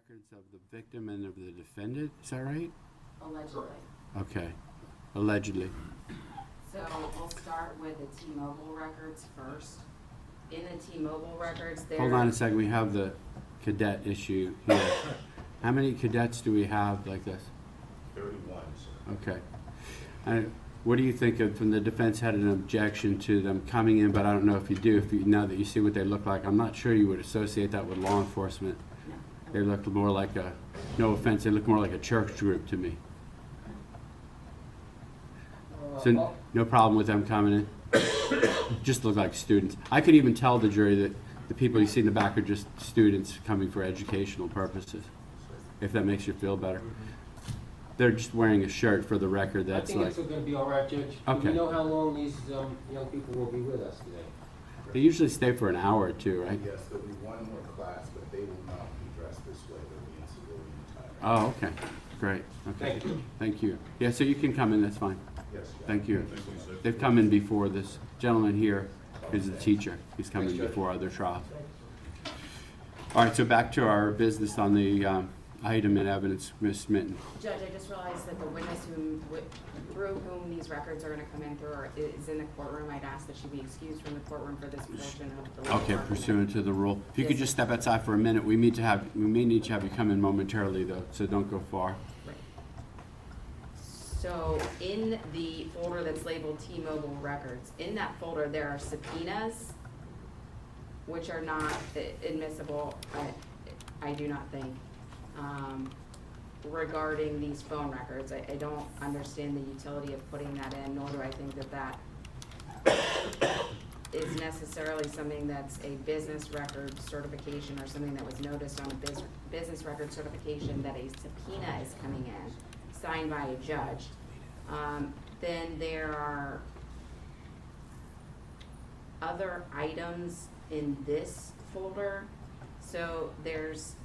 records of the victim and of the defendant, is that right? Allegedly. Okay, allegedly. So we'll start with the T-Mobile records first. In the T-Mobile records, there. Hold on a second, we have the cadet issue here. How many cadets do we have like this? 31, sir. Okay. And what do you think of, when the defense had an objection to them coming in, but I don't know if you do, if you, now that you see what they look like, I'm not sure you would associate that with law enforcement. No. They look more like a, no offense, they look more like a church group to me. So no problem with them coming in? Just look like students. I could even tell the jury that the people you see in the back are just students coming for educational purposes, if that makes you feel better. They're just wearing a shirt, for the record, I that's think like, it's going to be all right, Judge. Okay. Do you know how long these young people will be with us today? they usually stay for an hour or two, right? Yes, there'll be one more class, but they will not be dressed this way. They'll be in civilian attire. Oh, okay, great, okay. Thank you. Thank you. Yeah, so you can come in, that's fine. Yes, Judge. Thank you. They've come in before. This gentleman here is the teacher. He's come in Thanks, Judge. before other trials. All right, so back to our business on the item in evidence, Ms. Minton. Judge, I just realized that the witness through whom these records are going to come in through is in the courtroom. I'd ask that she be excused from the courtroom for this portion of the legal Okay, argument. pursuant to the rule. If you could Yes. just step outside for a minute, we may need to have you come in momentarily though, so don't go far. Right. So in the folder that's labeled T-Mobile records, in that folder there are subpoenas, which are not admissible, I do not think, regarding these phone records. I don't understand the utility of putting that in, nor do I think that that is necessarily something that's a business record certification or something that was noticed on a business record certification that a subpoena is coming in, signed by a judge. Then there are other items in this folder. So there's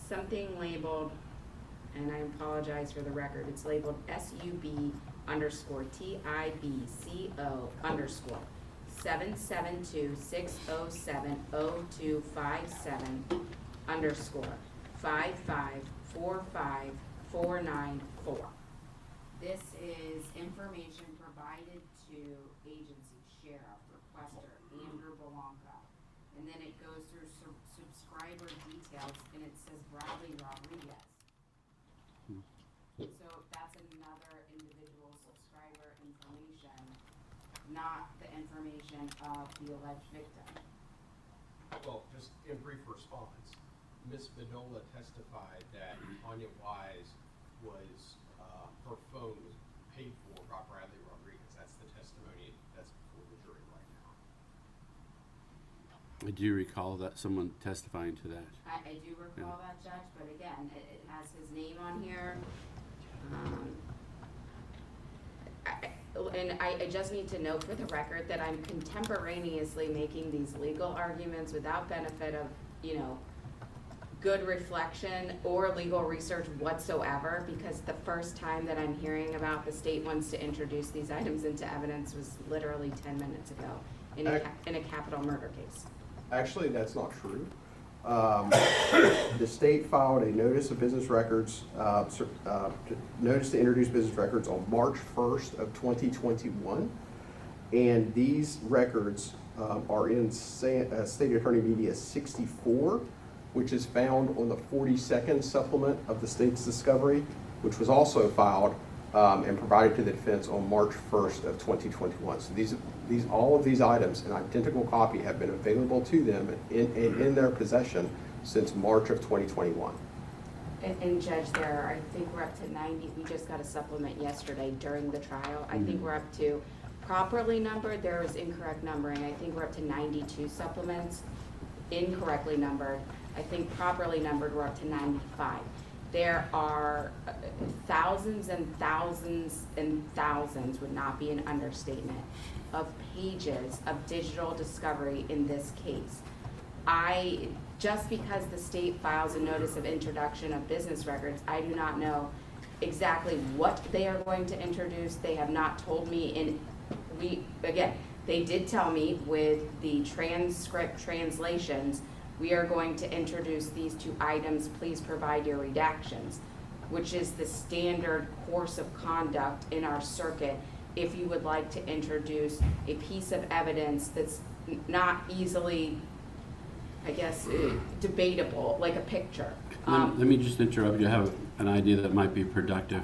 something labeled, and I apologize for the record, it's labeled SUB_TIBCO_ 772-607-0257 _5545494. This is information provided to agency sheriff requester Andrew Belanca. And then it goes through subscriber details, and it says Bradley Rodriguez. So that's another individual subscriber information, not the information of the alleged victim. Well, just in brief response, Ms. Bedolla testified that Tania Wise was, her phone was paid for by Bradley Rodriguez. That's the testimony that's before the jury right now. Do you recall that someone testifying to that? I do recall that, Judge, but again, it has his name on here. I just need to note for the record that I'm contemporaneously making these legal arguments without benefit of, good reflection or legal research whatsoever, because the first time that I'm hearing about the state wants to introduce these items into evidence was literally 10 minutes ago in a capital murder case. Actually, that's not true. The state filed a notice of business records, notice to introduce business records on March 1st of 2021. And these records are in State Attorney Media 64, which is found on the 42nd supplement of the state's discovery, which was also filed and provided to the defense on March 1st of 2021. So all of these items, an identical copy, have been available to them in their possession since March of 2021. And Judge, I think we're up to 90, we just got a supplement yesterday during the trial. I think we're up to, properly numbered, there was incorrect numbering. I think we're up to 92 supplements, incorrectly numbered. I think properly numbered, we're up to 95. There are thousands and thousands and thousands, would not be an understatement, of pages of digital discovery in this case. Just because the state files a notice of introduction of business records, I do not know exactly what they are going to introduce. They have not told me, again, they did tell me with the transcript translations we are going to introduce these two items, please provide your redactions, which is the standard course of conduct in our circuit if you would like to introduce a piece of evidence that's not easily, I guess, debatable, like a picture. Let me just interrupt you. I have an idea that might be productive.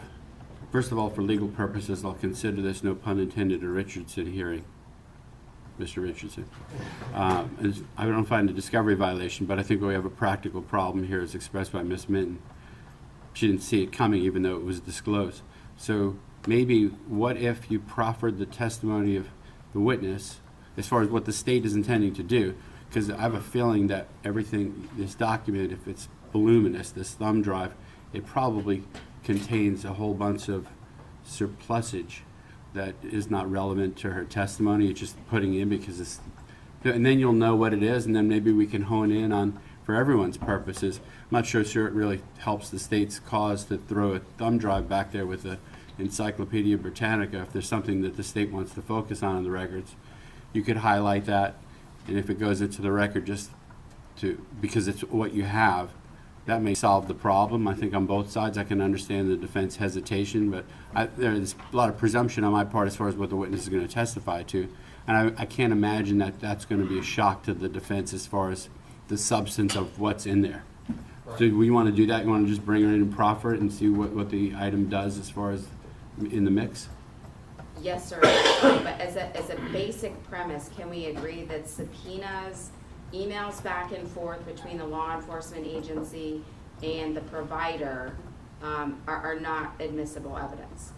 First of all, for legal purposes, I'll consider this, no pun intended, a Richardson hearing. Mr. Richardson. I don't find a discovery violation, but I think we have a practical problem here as expressed by Ms. Minton. She didn't see it coming even though it was disclosed. So maybe what if you proffered the testimony of the witness as far as what the state is intending to do? Because I have a feeling that everything, this document, if it's voluminous, this thumb drive, it probably contains a whole bunch of surplusage that is not relevant to her testimony. It's just putting in because it's, and then you'll know what it is, and then maybe we can hone in on, for everyone's purposes. I'm not sure it really helps the state's cause to throw a thumb drive back there with the Encyclopedia Britannica. If there's something that the state wants to focus on in the records, you could highlight that, and if it goes into the record just to, because it's what you have, that may solve the problem. I think on both sides I can understand the defense hesitation, but there's a lot of presumption on my part as far as what the witness is going to testify to. And I can't imagine that that's going to be a shock to the defense as far as the substance of what's in there. Right. So we want to do that? You want to just bring her in and proffer it and see what the item does as far as in the mix? Yes, sir. But as a basic premise, can we agree that subpoenas, emails back and forth between the law enforcement agency and the provider are not admissible evidence?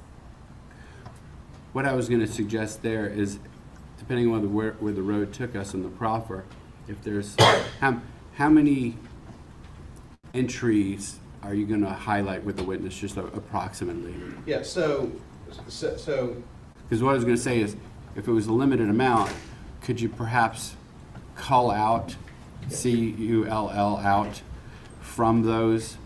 What I was going to suggest there is, depending on where the road took us in the proffer, if there's how many entries are you going to highlight with the witness, just approximately? Yeah, so Because what I was going to say is, if it was a limited amount, could you perhaps cull out, C-U-L-L out, from those,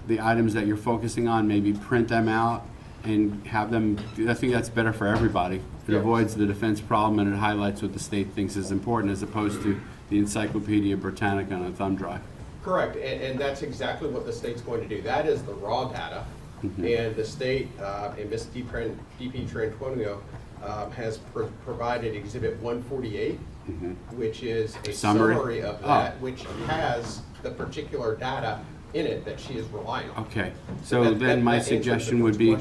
the items that you're focusing on, maybe print them out and have them, I think that's better for everybody. It avoids the defense problem and it highlights what the state thinks is important as opposed to the Encyclopedia Britannica on a thumb drive. Correct, and that's exactly what the state's going to do. That is the raw data. Mm-hmm. And the state, and Ms. DeTranio has provided Exhibit 148, Mm-hmm. which is a Summary? summary of that, which has the particular data in it that she is relying on. Okay, so then my suggestion would be,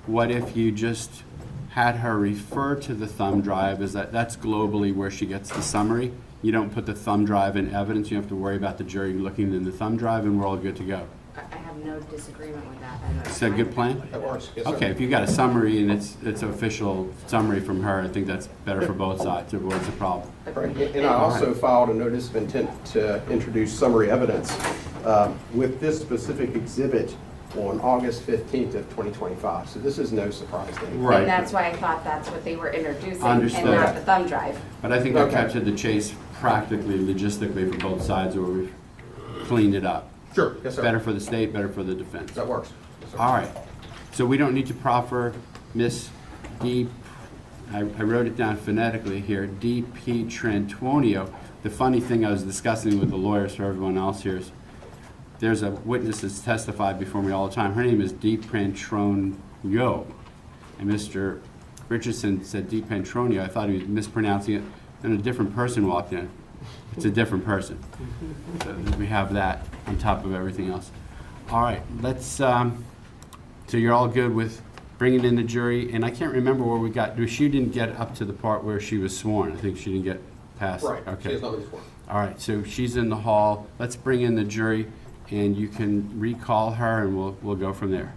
what if you just had her refer to the thumb drive, is that's globally where she gets the summary. You don't put the thumb drive in evidence, you have to worry about the jury looking in the thumb drive and we're all good to go. I have no disagreement with that. Is that a good plan? That works. Yes, sir. Okay, if you got a summary and it's an official summary from her, I think that's better for both sides, it avoids the problem. right, and I also filed a notice of intent to introduce summary evidence with this specific exhibit on August 15th of 2025. So this is no surprise to me. Right. And that's why I thought that's what they were introducing and Understood. not the thumb drive. But I think I Okay. cut to the chase practically, logistically for both sides, where we've cleaned it up. Sure, yes, sir. Better for the state, better for the defense. That works. Yes, sir. All right, so we don't need to proffer Miss D, I wrote it down phonetically here, D.P. Trantonio. The funny thing I was discussing with the lawyers for everyone else here is, there's a witness that's testified before me all the time. Her name is D. Pantronio. And Mr. Richardson said D. Pantronio. I thought he was mispronouncing it, and a different person walked in. It's a different person. So we have that on top of everything else. All right, let's, so you're all good with bringing in the jury, and I can't remember where we got, she didn't get up to the part where she was sworn. I think she didn't get past. Right, she Okay. has not been sworn. All right, so she's in the hall. Let's bring in the jury, and you can recall her, and we'll go from there.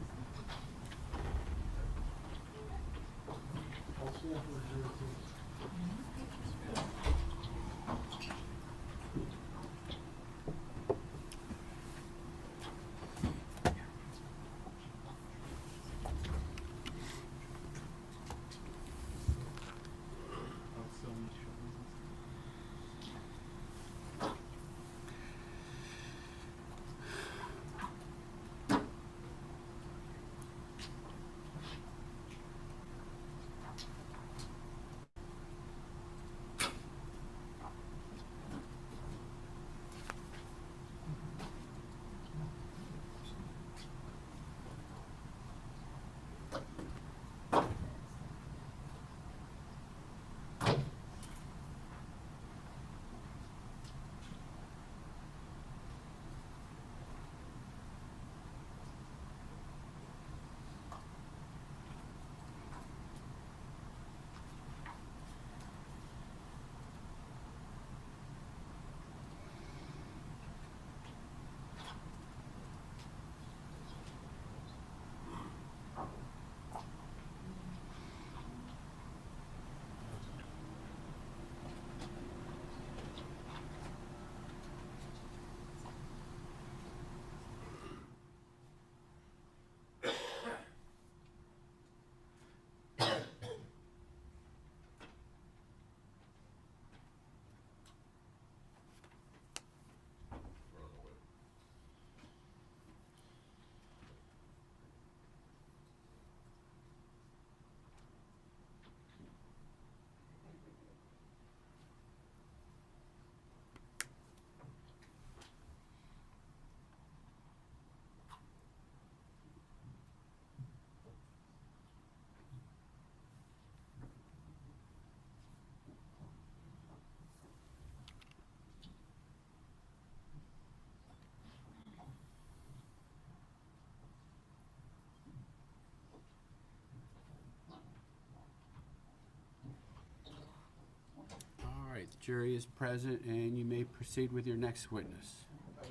right, the jury is present, and you may proceed with your next witness.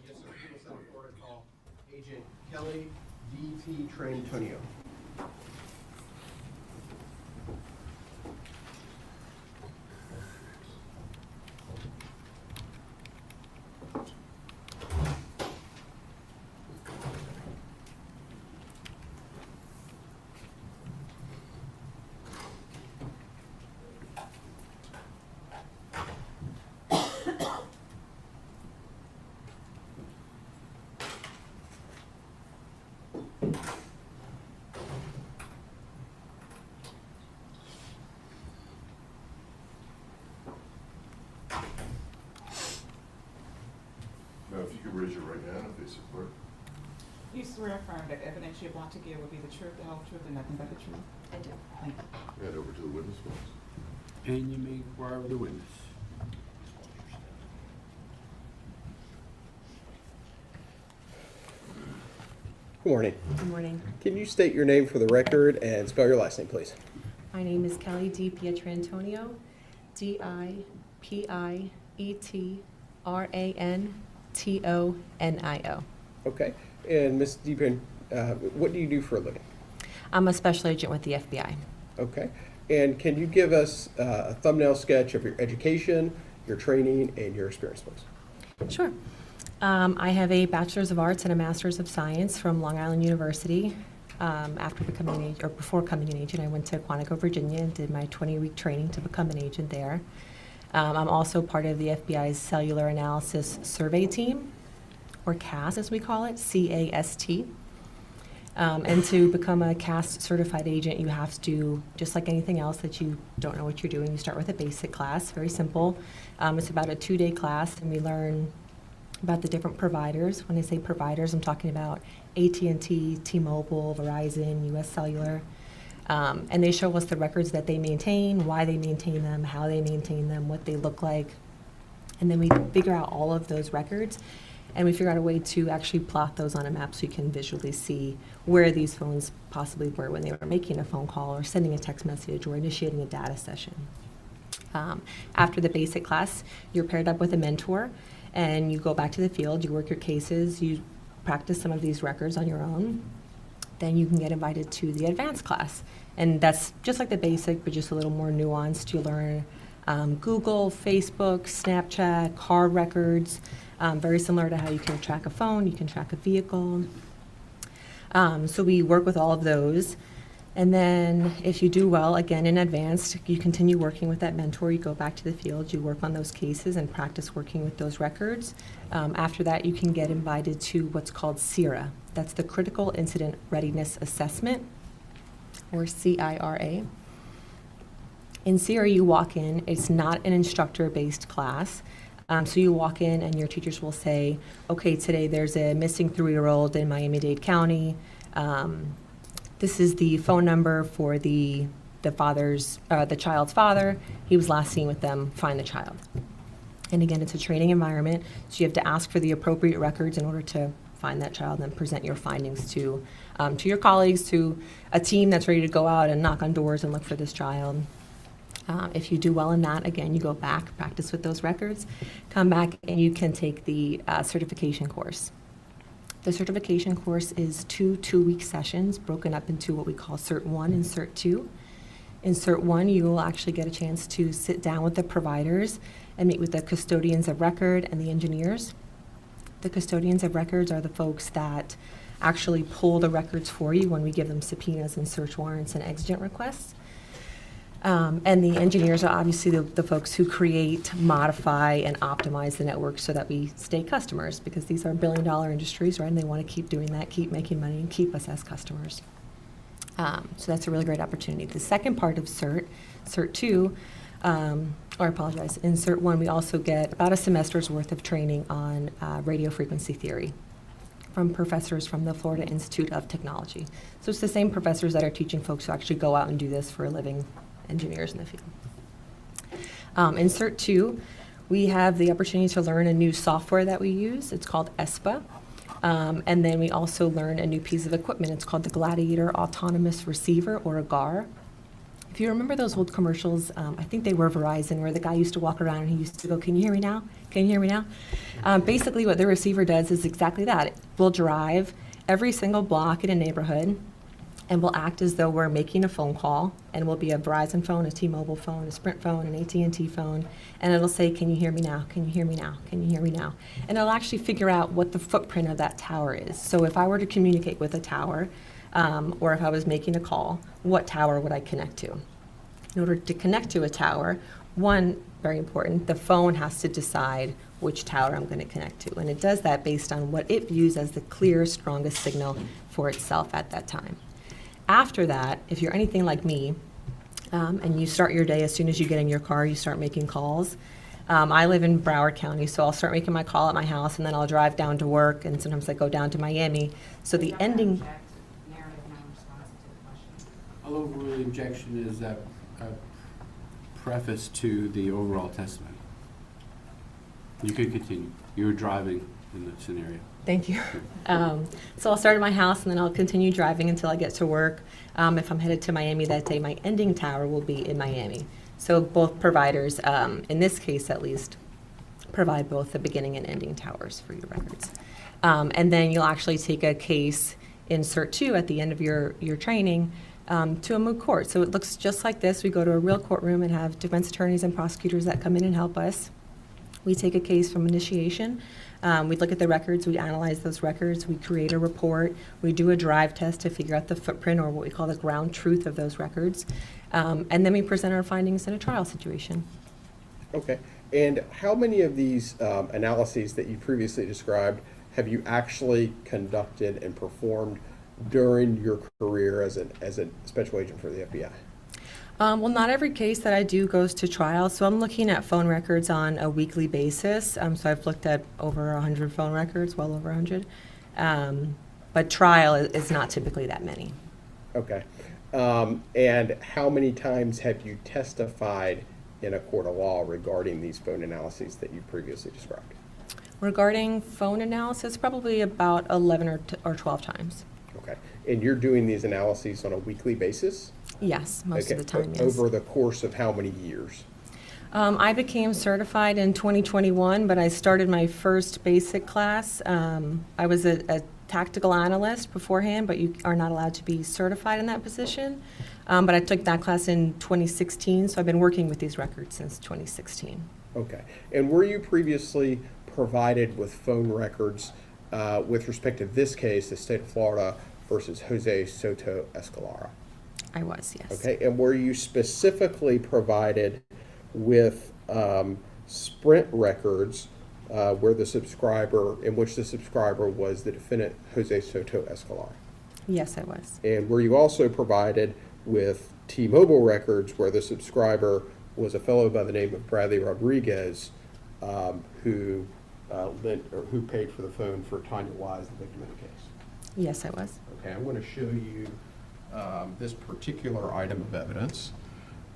Yes, sir. People Center, Florida, call Agent Kelly DeTranio. Now, if you could raise your right hand and face the clerk. You swear or affirm that the evidence you're about to give will be the truth, the whole truth, and nothing but the truth? I do. Thank you. Hand over to the witness box. And you may inquire of the witness. Good morning. Good morning. Can you state your name for the record and spell your last name, please? My name is Kelly DeTranio, DIPIETRANTONIO. Okay. And Ms. DePen, what do you do for a living? I'm a special agent with the FBI. Okay. And can you give us a thumbnail sketch of your education, your training, and your experience, please? Sure. I have a Bachelor's of Arts and a Master's of Science from Long Island University. After becoming an agent, or before becoming an agent, I went to Quantico, Virginia, and did my 20-week training to become an agent there. I'm also part of the FBI's Cellular Analysis Survey Team, or CAST as we call it, C-A-S-T. And to become a CAST certified agent, you have to, just like anything else that you don't know what you're doing, you start with a basic class, very simple. It's about a 2-day class, and we learn about the different providers. When I say providers, I'm talking about AT&T, T-Mobile, Verizon, US Cellular. And they show us the records that they maintain, why they maintain them, how they maintain them, what they look like. And then we figure out all of those records, and we figure out a way to actually plot those on a map so you can visually see where these phones possibly were when they were making a phone call or sending a text message or initiating a data session. After the basic class, you're paired up with a mentor, and you go back to the field, you work your cases, you practice some of these records on your own. Then you can get invited to the advanced class. And that's just like the basic, but just a little more nuanced. You learn Google, Facebook, Snapchat, car records, very similar to how you can track a phone, you can track a vehicle. So we work with all of those. And then if you do well, again, in advanced, you continue working with that mentor, you go back to the field, you work on those cases and practice working with those records. After that, you can get invited to what's called CIRA. That's the Critical Incident Readiness Assessment, or CIRA. In CIRA, you walk in, it's not an instructor-based class. So you walk in and your teachers will say, okay, today there's a missing 3-year-old in Miami-Dade County. This is the phone number for the child's father. He was last seen with them. Find the child. And again, it's a training environment, so you have to ask for the appropriate records in order to find that child and present your findings to your colleagues, to a team that's ready to go out and knock on doors and look for this child. If you do well in that, again, you go back, practice with those records, come back, and you can take the certification course. The certification course is 2 2-week sessions broken up into what we call Cert 1 and Cert 2. In Cert 1, you will actually get a chance to sit down with the providers and meet with the custodians of record and the engineers. The custodians of records are the folks that actually pull the records for you when we give them subpoenas and search warrants and exigent requests. And the engineers are obviously the folks who create, modify, and optimize the network so that we stay customers, because these are billion-dollar industries, right? And they want to keep doing that, keep making money, and keep us as customers. So that's a really great opportunity. The second part of Cert 2, in Cert 1, we also get about a semester's worth of training on radio frequency theory from professors from the Florida Institute of Technology. So it's the same professors that are teaching folks who actually go out and do this for a living, engineers in the field. In Cert 2, we have the opportunity to learn a new software that we use. It's called ESPA. And then we also learn a new piece of equipment. It's called the Gladiator Autonomous Receiver, or a GAR. If you remember those old commercials, I think they were Verizon, where the guy used to walk around and he used to go, "Can you hear me now? Can you hear me now?" Basically, what the receiver does is exactly that. It will drive every single block in a neighborhood and will act as though we're making a phone call, and will be a Verizon phone, a T-Mobile phone, a Sprint phone, an AT&T phone, and it'll say, "Can you hear me now? Can you hear me now? Can you hear me now?" And it'll actually figure out what the footprint of that tower is. So if I were to communicate with a tower, or if I was making a call, what tower would I connect to? In order to connect to a tower, one, very important, the phone has to decide which tower I'm going to connect to. And it does that based on what it views as the clear, strongest signal for itself at that time. After that, if you're anything like me, and you start your day as soon as you get in your car, you start making calls. I live in Broward County, so I'll start making my call at my house, and then I'll drive down to work, and sometimes I go down to Miami. So the ending... Narrative non-responsive to the question. All overrule objection is a preface to the overall testimony. You can continue. You were driving in the scenario. Thank you. So I'll start at my house, and then I'll continue driving until I get to work. If I'm headed to Miami that day, my ending tower will be in Miami. So both providers, in this case at least, provide both the beginning and ending towers for your records. And then you'll actually take a case in Cert 2 at the end of your training to a moot court. So it looks just like this. We go to a real courtroom and have defense attorneys and prosecutors that come in and help us. We take a case from initiation. We look at the records, we analyze those records, we create a report, we do a drive test to figure out the footprint, or what we call the ground truth of those records, and then we present our findings in a trial situation. Okay. And how many of these analyses that you previously described have you actually conducted and performed during your career as a special agent for the FBI? Well, not every case that I do goes to trial, so I'm looking at phone records on a weekly basis. So I've looked at over 100 phone records, well over 100. But trial is not typically that many. Okay. And how many times have you testified in a court of law regarding these phone analyses that you previously described? Regarding phone analysis, probably about 11 or 12 times. Okay. And you're doing these analyses on a weekly basis? Yes, most of the time, yes. Over the course of how many years? I became certified in 2021, but I started my first basic class. I was a tactical analyst beforehand, but you are not allowed to be certified in that position. But I took that class in 2016, so I've been working with these records since 2016. Okay. And were you previously provided with phone records with respect to this case, the state of Florida versus Jose Soto-Escalera? I was, yes. Okay. And were you specifically provided with Sprint records where the subscriber, in which the subscriber was the defendant, Jose Soto-Escalera? Yes, I was. And were you also provided with T-Mobile records where the subscriber was a fellow by the name of Bradley Rodriguez, who paid for the phone for Tania Wise, the victim in the case? Yes, I was. Okay, I'm going to show you this particular item of evidence,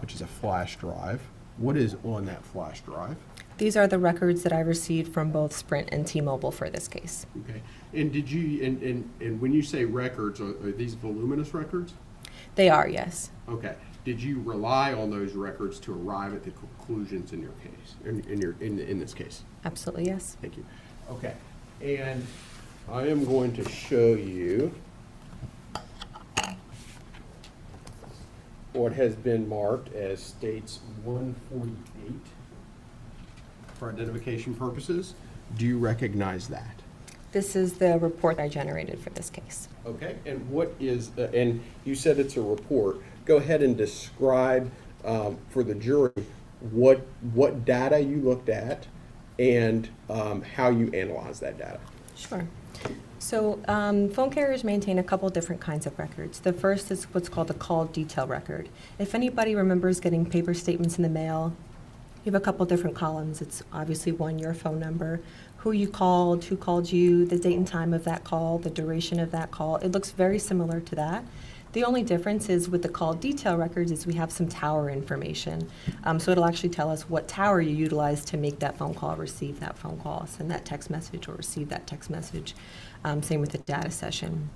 which is a flash drive. What is on that flash drive? These are the records that I received from both Sprint and T-Mobile for this case. Okay. And did you, and when you say records, are these voluminous records? They are, yes. Okay. Did you rely on those records to arrive at the conclusions in your case, in this case? Absolutely, yes. Thank you. Okay. And I am going to show you what has been marked as States 148 for identification purposes. Do you recognize that? This is the report I generated for this case. Okay. And what is, and you said it's a report. Go ahead and describe for the jury what data you looked at and how you analyze that data. Sure. So phone carriers maintain a couple different kinds of records. The first is what's called the call detail record. If anybody remembers getting paper statements in the mail, you have a couple different columns. It's obviously one, your phone number, who you called, who called you, the date and time of that call, the duration of that call. It looks very similar to that. The only difference is with the call detail records is we have some tower information. So it'll actually tell us what tower you utilized to make that phone call, receive that phone call, send that text message, or receive that text message. Same with the data session.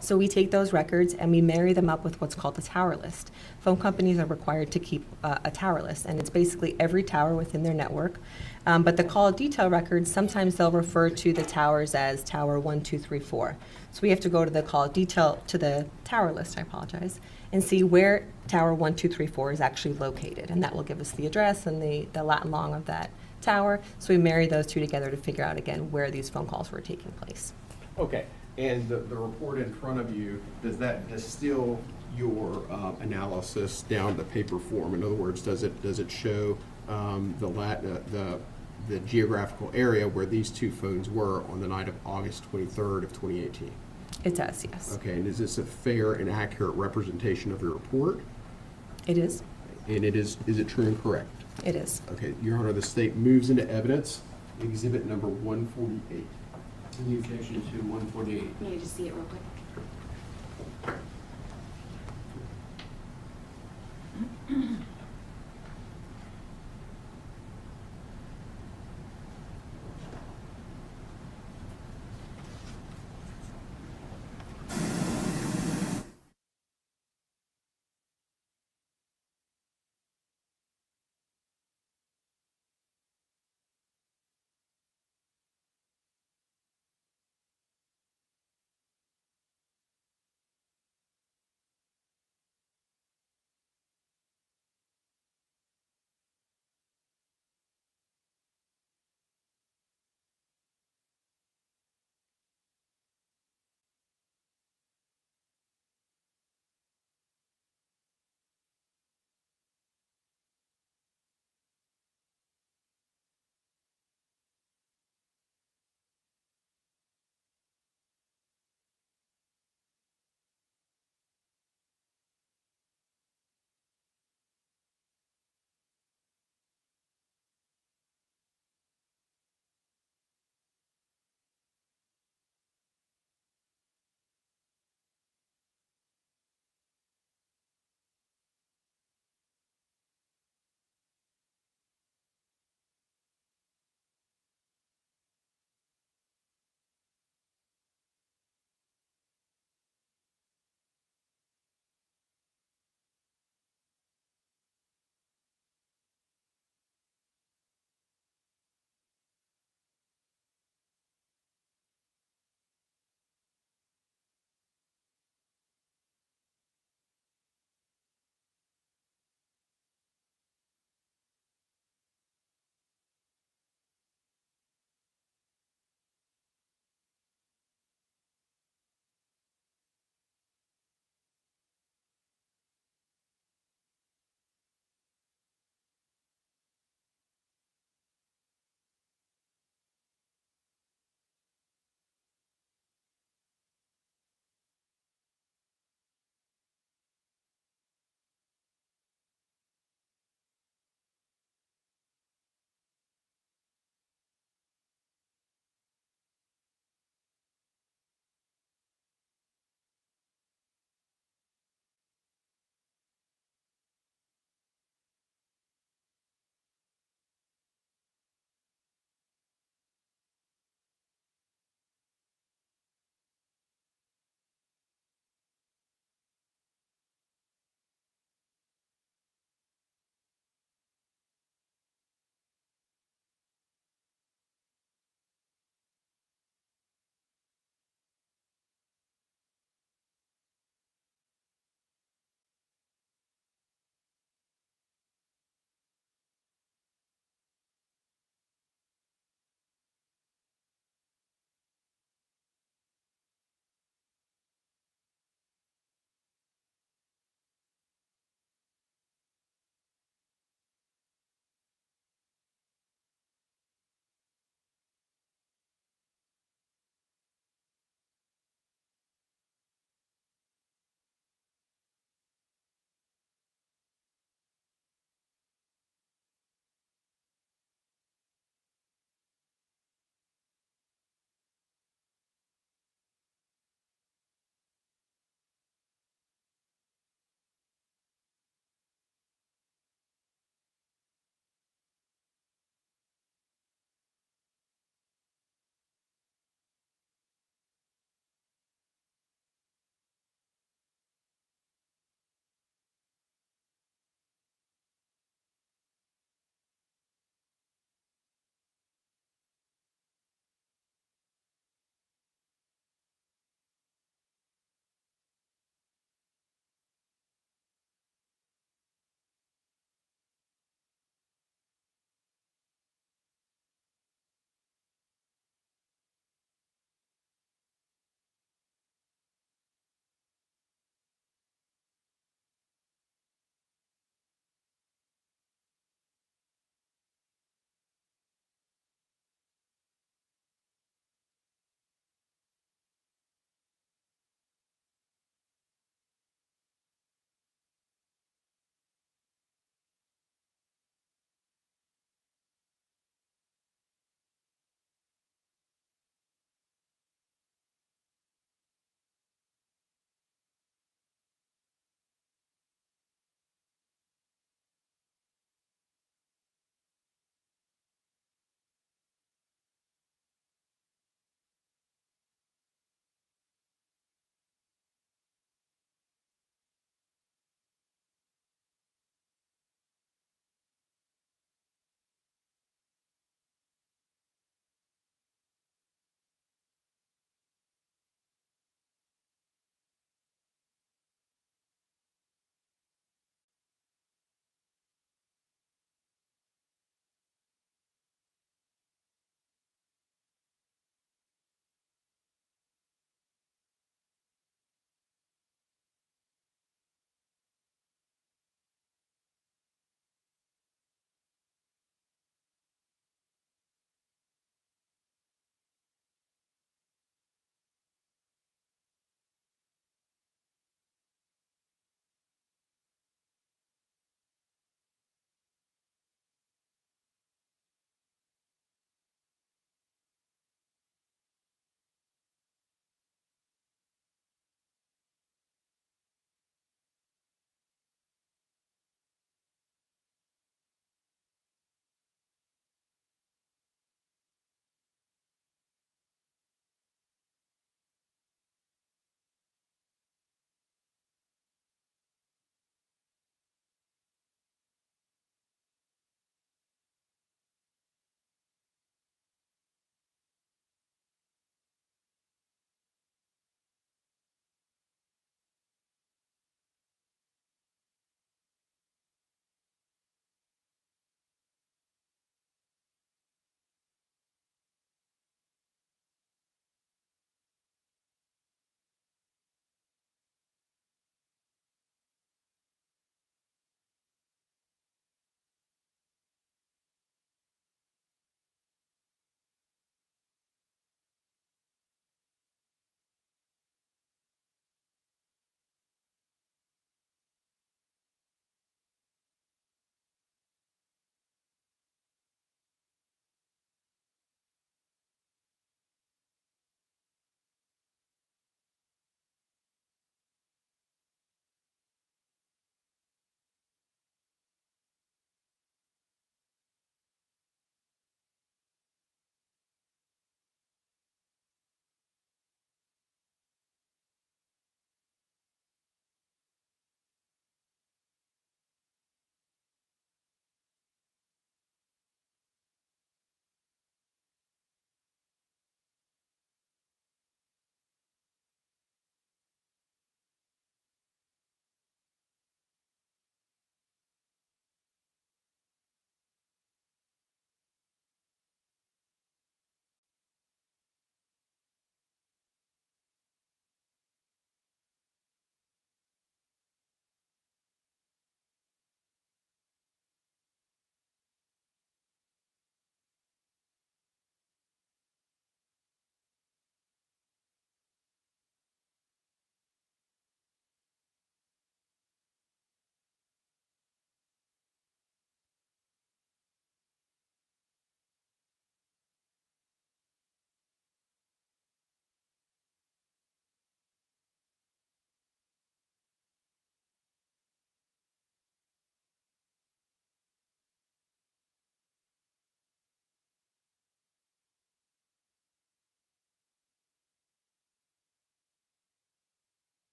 So we take those records and we marry them up with what's called a tower list. Phone companies are required to keep a tower list, and it's basically every tower within their network. But the call detail records, sometimes they'll refer to the towers as tower 1, 2, 3, 4. So we have to go to the call detail, to the tower list, I apologize, and see where tower 1, 2, 3, 4 is actually located. And that will give us the address and the lat and long of that tower. So we marry those two together to figure out, again, where these phone calls were taking place. Okay, and the report in front of you, does that distill your analysis down to paper form? In other words, does it show the geographical area where these two phones were on the night of August 23rd of 2018? It does, yes. Okay, and is this a fair and accurate representation of your report? It is. And is it true and correct? It is. Okay, Your Honor, the state moves into evidence, exhibit number 148. Any objection to 148? May I just see it real quick?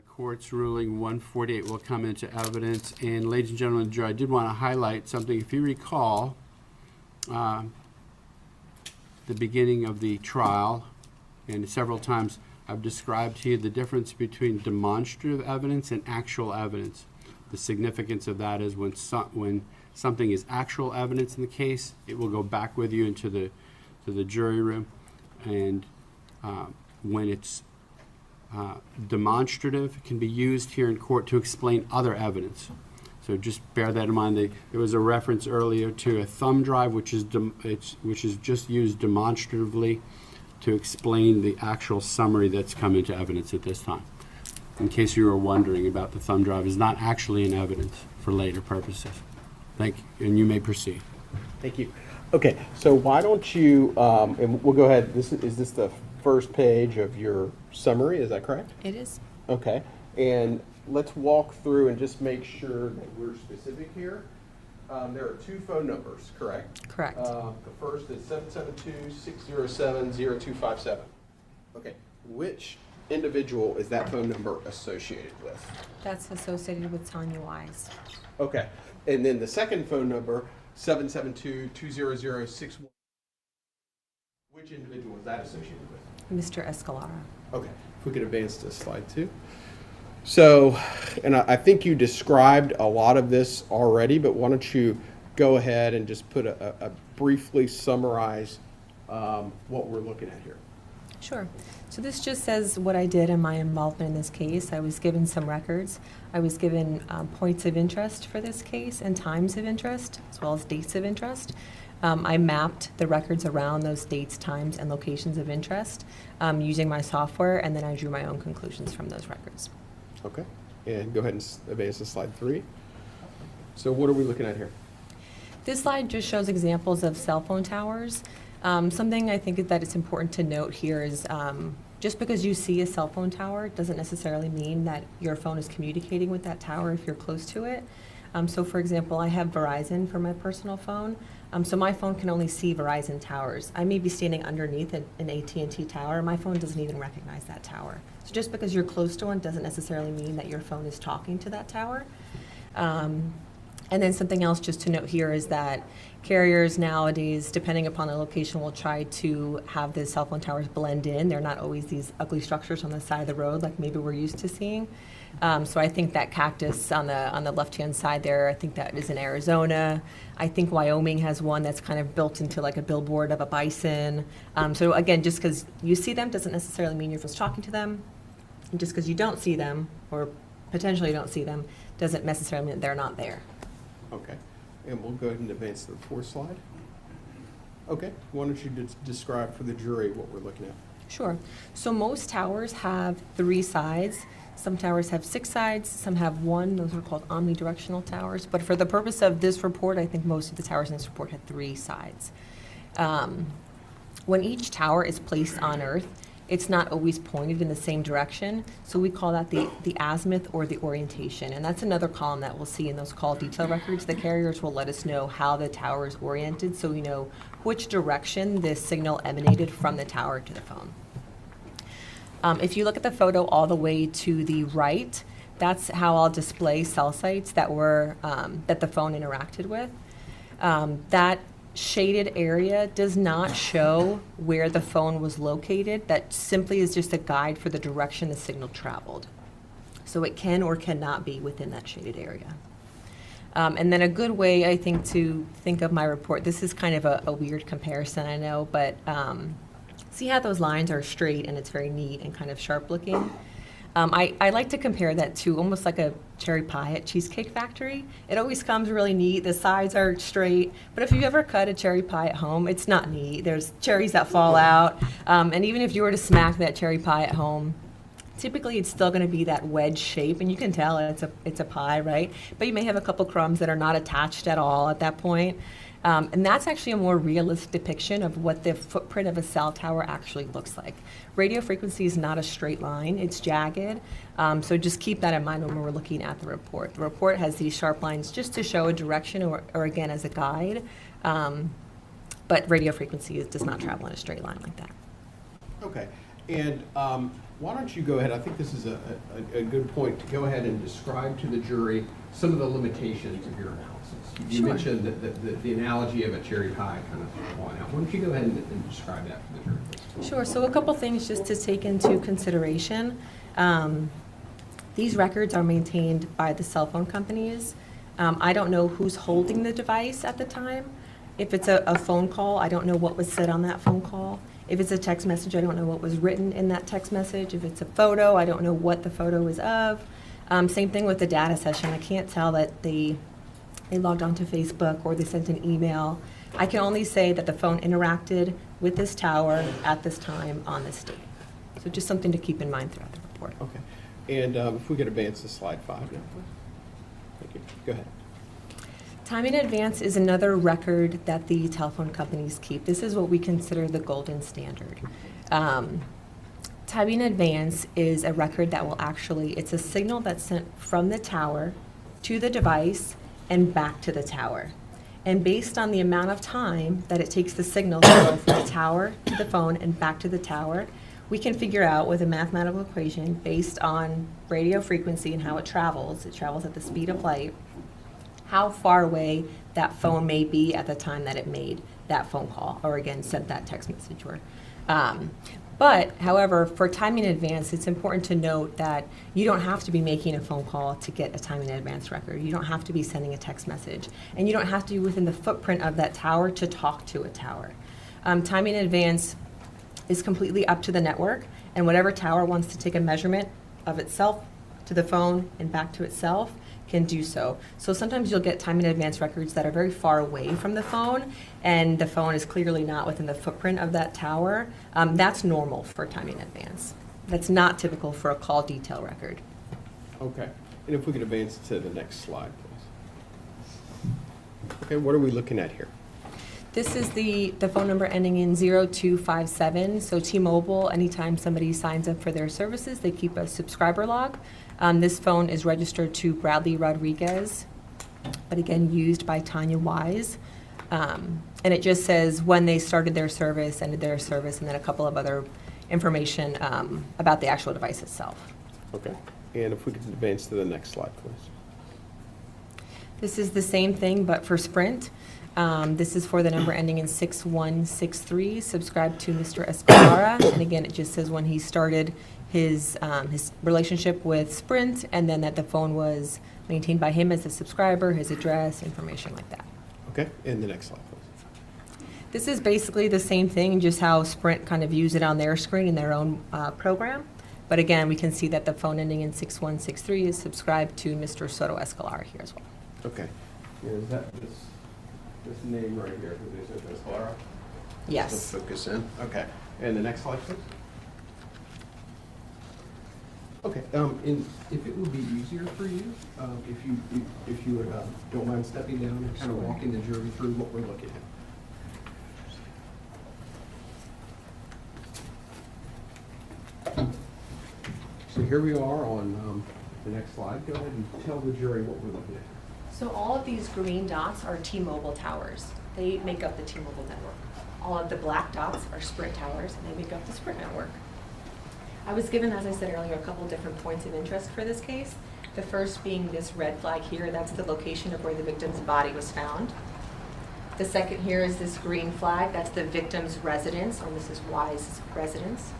Court's ruling 148 will come into evidence. And ladies and gentlemen of the jury, I did want to highlight something. If you recall, the beginning of the trial, and several times I've described to you the difference between demonstrative evidence and actual evidence. The significance of that is when something is actual evidence in the case, it will go back with you into the jury room. And when it's demonstrative, it can be used here in court to explain other evidence. So just bear that in mind. There was a reference earlier to a thumb drive, which is just used demonstratively to explain the actual summary that's come into evidence at this time. In case you were wondering about the thumb drive, is not actually in evidence for later purposes. Thank you, and you may proceed. Thank you. Okay, so why don't you, and we'll go ahead, is this the first page of your summary, is that correct? It is. Okay, and let's walk through and just make sure that we're specific here. There are 2 phone numbers, correct? Correct. The first is 772-607-0257. Okay, which individual is that phone number associated with? That's associated with Tania Wise. Okay, and then the second phone number, 772-200-61. Which individual is that associated with? Mr. Escalera. Okay, if we could advance to slide 2. So, and I think you described a lot of this already, but why don't you go ahead and just put a briefly summarize what we're looking at here. Sure. So this just says what I did in my involvement in this case. I was given some records. I was given points of interest for this case and times of interest, as well as dates of interest. I mapped the records around those dates, times, and locations of interest using my software, and then I drew my own conclusions from those records. Okay, and go ahead and advance to slide 3. So what are we looking at here? This slide just shows examples of cell phone towers. Something I think that it's important to note here is just because you see a cell phone tower doesn't necessarily mean that your phone is communicating with that tower if you're close to it. So for example, I have Verizon for my personal phone. So my phone can only see Verizon towers. I may be standing underneath an AT&T tower. My phone doesn't even recognize that tower. So just because you're close to one doesn't necessarily mean that your phone is talking to that tower. And then something else just to note here is that carriers nowadays, depending upon the location, will try to have the cell phone towers blend in. They're not always these ugly structures on the side of the road like maybe we're used to seeing. So I think that cactus on the left-hand side there, I think that is in Arizona. I think Wyoming has one that's kind of built into like a billboard of a bison. So again, just because you see them doesn't necessarily mean you're just talking to them. And just because you don't see them, or potentially don't see them, doesn't necessarily mean they're not there. Okay, and we'll go ahead and advance to the 4th slide. Okay, why don't you describe for the jury what we're looking at? Sure. So most towers have 3 sides. Some towers have 6 sides, some have 1. Those are called omnidirectional towers. But for the purpose of this report, I think most of the towers in this report had 3 sides. When each tower is placed on Earth, it's not always pointed in the same direction, so we call that the azimuth or the orientation. And that's another column that we'll see in those call detail records. The carriers will let us know how the tower is oriented, so we know which direction this signal emanated from the tower to the phone. If you look at the photo all the way to the right, that's how I'll display cell sites that were that the phone interacted with. That shaded area does not show where the phone was located. That simply is just a guide for the direction the signal traveled. So it can or cannot be within that shaded area. And then a good way, I think, to think of my report, this is kind of a weird comparison, I know, but see how those lines are straight and it's very neat and kind of sharp looking? I like to compare that to almost like a cherry pie at Cheesecake Factory. It always comes really neat, the sides are straight, but if you've ever cut a cherry pie at home, it's not neat. There's cherries that fall out, and even if you were to smack that cherry pie at home, typically it's still gonna be that wedge shape, and you can tell it's a pie, right? But you may have a couple crumbs that are not attached at all at that point. And that's actually a more realistic depiction of what the footprint of a cell tower actually looks like. Radio frequency is not a straight line, it's jagged. So just keep that in mind when we're looking at the report. The report has these sharp lines just to show a direction or again as a guide, but radio frequency does not travel in a straight line like that. Okay, And why don't you go ahead, I think this is a good point, to go ahead and describe to the jury some of the limitations of your analysis. You Sure. mentioned the analogy of a cherry pie kind of falling out. Why don't you go ahead and describe that for the jury, please? Sure, so a couple things just to take into consideration. These records are maintained by the cell phone companies. I don't know who's holding the device at the time. If it's a phone call, I don't know what was said on that phone call. If it's a text message, I don't know what was written in that text message. If it's a photo, I don't know what the photo is of. Same thing with the data session. I can't tell that they logged onto Facebook or they sent an email. I can only say that the phone interacted with this tower at this time on this date. So just something to keep in mind throughout the report. Okay. And if we could advance to slide 5 now, please. Thank you. Go ahead. Time in advance is another record that the telephone companies keep. This is what we consider the golden standard. Time in advance is a record that will it's a signal that's sent from the tower to the device and back to the tower. And based on the amount of time that it takes the signal to go from the tower to the phone and back to the tower, we can figure out with a mathematical equation based on radio frequency and how it travels at the speed of light, how far away that phone may be at the time that it made that phone call or again sent that text message. But however, for time in advance, it's important to note that you don't have to be making a phone call to get a time in advance record. You don't have to be sending a text message. And you don't have to be within the footprint of that tower to talk to a tower. Time in advance is completely up to the network, and whatever tower wants to take a measurement of itself to the phone and back to itself can do so. So sometimes you'll get time in advance records that are very far away from the phone, and the phone is clearly not within the footprint of that tower. That's normal for time in advance. That's not typical for a call detail record. Okay. And if we could advance to the next slide, please. Okay, what are we looking at here? This is the phone number ending in 0257. So T-Mobile, anytime somebody signs up for their services, they keep a subscriber log. This phone is registered to Bradley Rodriguez, but again, used by Tania Wise. And it just says when they started their service, ended their service, and then a couple of other information about the actual device itself. Okay. And if we could advance to the next slide, please. This is the same thing, but for Sprint. This is for the number ending in 6163, subscribed to Mr. Escalera. And again, it just says when he started his relationship with Sprint, and then that the phone was maintained by him as a subscriber, his address, information like that. Okay, and the next slide, please. This is basically the same thing, just how Sprint kind of views it on their screen in their own program. But again, we can see that the phone ending in 6163 is subscribed to Mr. Soto-Escalera here as well. Okay. Is that this name right here, Jose Antonio Soto-Escalera? Yes. Just to focus in. Okay. And the next slide, please. Okay. And if it would be easier for you, if you would don't mind stepping down and kind of walking the jury through what we're looking at. So here we are on the next slide. Go ahead and tell the jury what we're looking at. So all of these green dots are T-Mobile towers. They make up the T-Mobile network. All of the black dots are Sprint towers, and they make up the Sprint network. I was given, as I said earlier, a couple different points of interest for this case. The first being this red flag here. That's the location of where the victim's body was found. The second here is this green flag. That's the victim's residence, or Mrs. Wise's residence.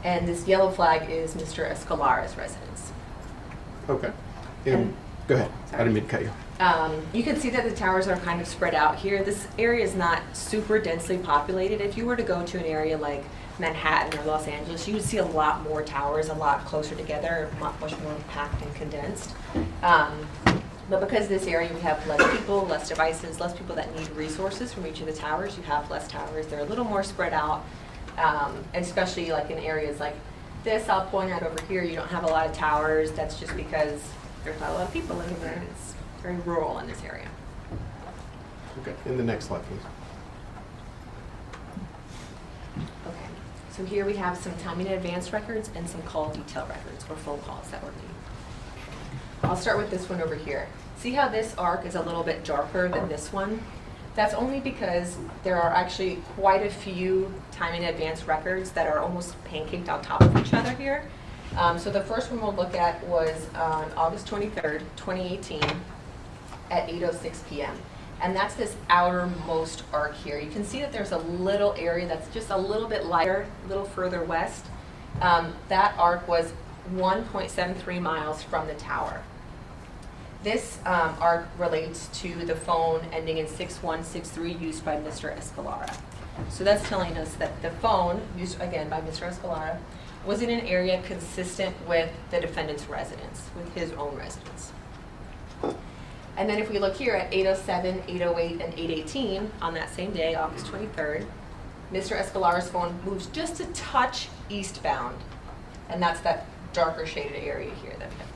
And this yellow flag is Mr. Escalera's residence. Okay. And go ahead. I didn't mean to cut you. You can see that the towers are kind of spread out here. This area is not super densely populated. If you were to go to an area like Manhattan or Los Angeles, you would see a lot more towers, a lot closer together, much more packed and condensed. But because this area, we have less people, less devices, less people that need resources from each of the towers, you have less towers. They're a little more spread out, especially like in areas like this. I'll point out over here, you don't have a lot of towers. That's just because there's not a lot of people living there. It's very rural in this area. Okay. And the next slide, please. Okay. So here we have some time in advance records and some call detail records, or phone calls that were made. I'll start with this one over here. See how this arc is a little bit darker than this one? That's only because there are actually quite a few time in advance records that are almost pancaked on top of each other here. So the first one we'll look at was on August 23rd, 2018 at 8:06 p.m. And that's this outermost arc here. You can see that there's a little area that's just a little bit lighter, a little further west. That arc was 1.73 miles from the tower. This arc relates to the phone ending in 6163 used by Mr. Escalera. So that's telling us that the phone, used again by Mr. Escalera, was in an area consistent with the defendant's residence, with his own residence. And then if we look here at 8:07, 8:08, and 8:18 on that same day, August 23rd, Mr. Escalera's phone moves just a touch eastbound. And that's that darker shaded area here that we have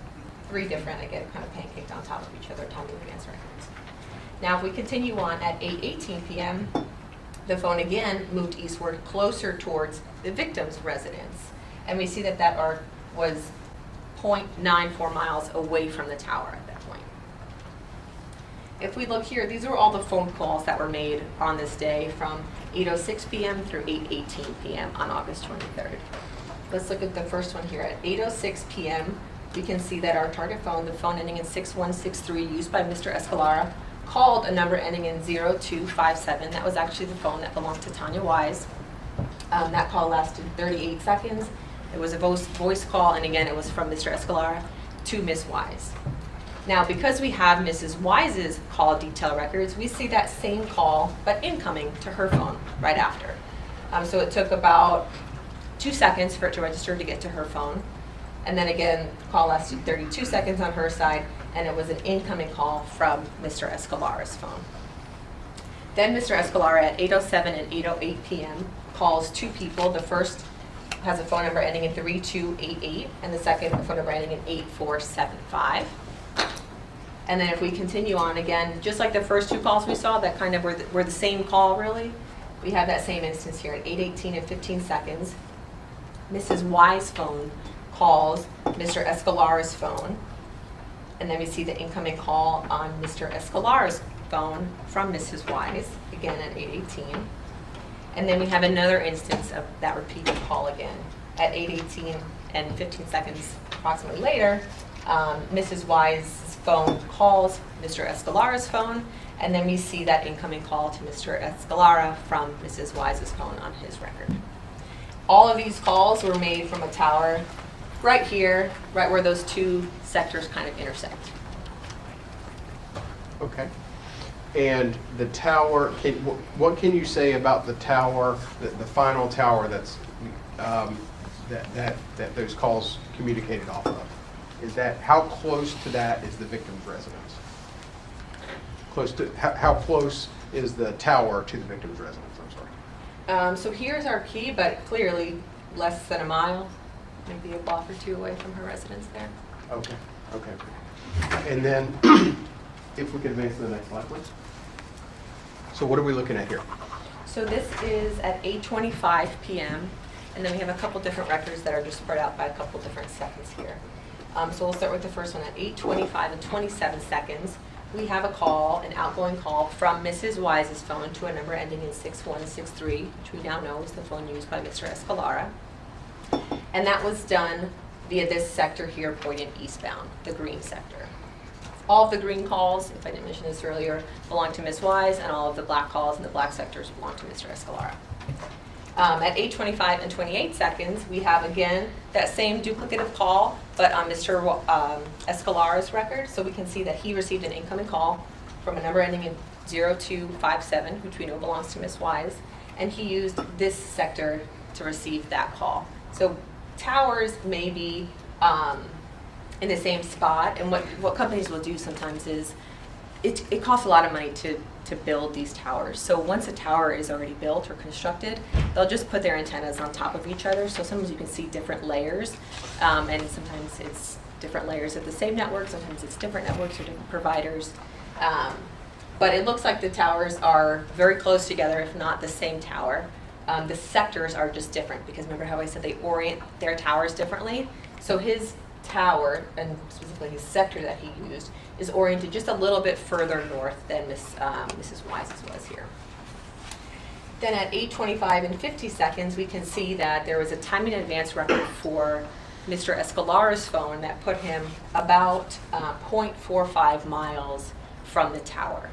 three different, again, kind of pancaked on top of each other, time in advance records. Now if we continue on at 8:18 p.m., the phone again moved eastward closer towards the victim's residence. And we see that that arc was 0.94 miles away from the tower at that point. If we look here, these are all the phone calls that were made on this day from 8:06 p.m. through 8:18 p.m. on August 23rd. Let's look at the first one here. At 8:06 p.m., we can see that our target phone, the phone ending in 6163 used by Mr. Escalera, called a number ending in 0257. That was actually the phone that belonged to Tania Wise. That call lasted 38 seconds. It was a voice call, and again, it was from Mr. Escalera to Ms. Wise. Now, because we have Mrs. Wise's call detail records, we see that same call, but incoming to her phone right after. So it took about 2 seconds for it to register to get to her phone. And then again, the call lasted 32 seconds on her side, and it was an incoming call from Mr. Escalera's phone. Then Mr. Escalera at 8:07 and 8:08 p.m. calls two people. The first has a phone number ending in 3288, and the second a phone number ending in 8475. And then if we continue on again, just like the first two calls we saw that kind of were the same call really, we have that same instance here at 8:18 and 15 seconds. Mrs. Wise's phone calls Mr. Escalera's phone, and then we see the incoming call on Mr. Escalera's phone from Mrs. Wise, again at 8:18. And then we have another instance of that repeated call again at 8:18 and 15 seconds approximately later. Mrs. Wise's phone calls Mr. Escalera's phone, and then we see that incoming call to Mr. Escalera from Mrs. Wise's phone on his record. All of these calls were made from a tower right here, right where those two sectors kind of intersect. Okay. And the tower, what can you say about the tower, the final tower that's that those calls communicated off of? Is that, how close to that is the victim's residence? Close to, how close is the tower to the victim's residence? I'm sorry. So here's our key, but clearly less than a mile, maybe a block or two away from her residence there. Okay, okay. And then, if we could advance to the next slide, please. So what are we looking at here? So this is at 8:25 p.m., and then we have a couple different records that are just spread out by a couple different seconds here. So we'll start with the first one at 8:25 and 27 seconds. We have a call, an outgoing call from Mrs. Wise's phone to a number ending in 6163, which we now know is the phone used by Mr. Escalera. And that was done via this sector here pointing eastbound, the green sector. All of the green calls, if I didn't mention this earlier, belong to Ms. Wise, and all of the black calls in the black sectors belong to Mr. Escalera. At 8:25 and 28 seconds, we have again that same duplicative call, but on Mr. Escalera's record. So we can see that he received an incoming call from a number ending in 0257, which we know belongs to Ms. Wise, and he used this sector to receive that call. So towers may be in the same spot, and what companies will do sometimes is it costs a lot of money to build these towers. So once a tower is already built or constructed, they'll just put their antennas on top of each other. So sometimes you can see different layers, and sometimes it's different layers of the same network, sometimes it's different networks or different providers. But it looks like the towers are very close together, if not the same tower. The sectors are just different because remember how I said they orient their towers differently? So his tower, and specifically his sector that he used, is oriented just a little bit further north than Mrs. Wise's was here. Then at 8:25 and 50 seconds, we can see that there was a time in advance record for Mr. Escalera's phone that put him about 0.45 miles from the tower.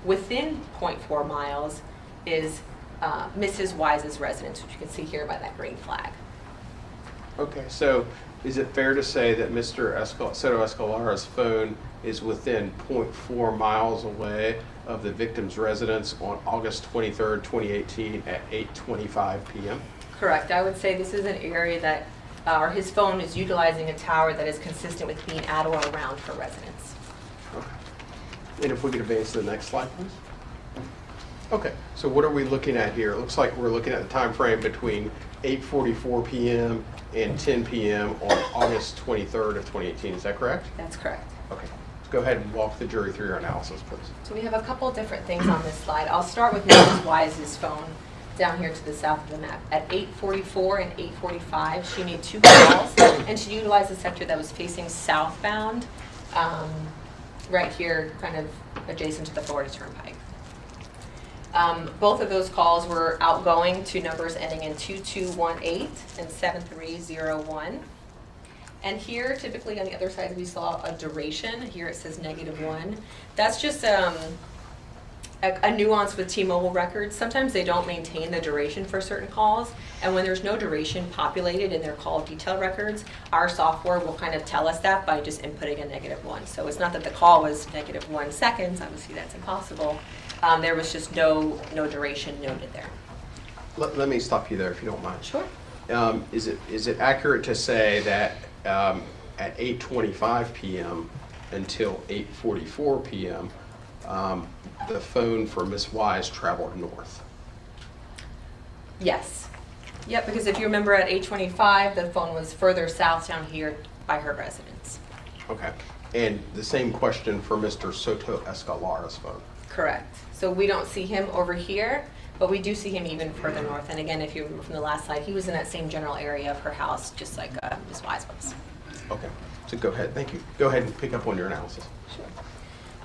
Within 0.4 miles is Mrs. Wise's residence, which you can see here by that green flag. Okay, so is it fair to say that Mr. Soto-Escalera's phone is within 0.4 miles away of the victim's residence on August 23rd, 2018 at 8:25 p.m.? Correct. I would say this is an area that, or his phone is utilizing a tower that is consistent with being at or around her residence. Okay. And if we could advance to the next slide, please. Okay, so what are we looking at here? It looks like we're looking at the time frame between 8:44 p.m. and 10 p.m. on August 23rd of 2018. Is that correct? That's correct. Okay. Let's go ahead and walk the jury through your analysis, please. So we have a couple different things on this slide. I'll start with Mrs. Wise's phone down here to the south of the map. At 8:44 and 8:45, she made 2 calls, and she utilized a sector that was facing southbound, right here, kind of adjacent to the Florida Turnpike. Both of those calls were outgoing to numbers ending in 2218 and 7301. And here, typically on the other side, we saw a duration. Here it says -1. That's just a nuance with T-Mobile records. Sometimes they don't maintain the duration for certain calls, and when there's no duration populated in their call detail records, our software will kind of tell us that by just inputting a -1. So it's not that the call was -1 seconds, obviously that's impossible. There was just no duration noted there. Let me stop you there if you don't mind. Sure. Is it accurate to say that at 8:25 p.m. until 8:44 p.m., the phone for Miss Wise traveled north? Yes. Yep, because if you remember at 8:25, the phone was further south down here by her residence. Okay. And the same question for Mr. Soto-Escalera's phone? Correct. So we don't see him over here, but we do see him even further north. And again, if you remember from the last slide, he was in that same general area of her house, just like Ms. Wise was. Okay. So go ahead. Thank you. Go ahead and pick up on your analysis. Sure.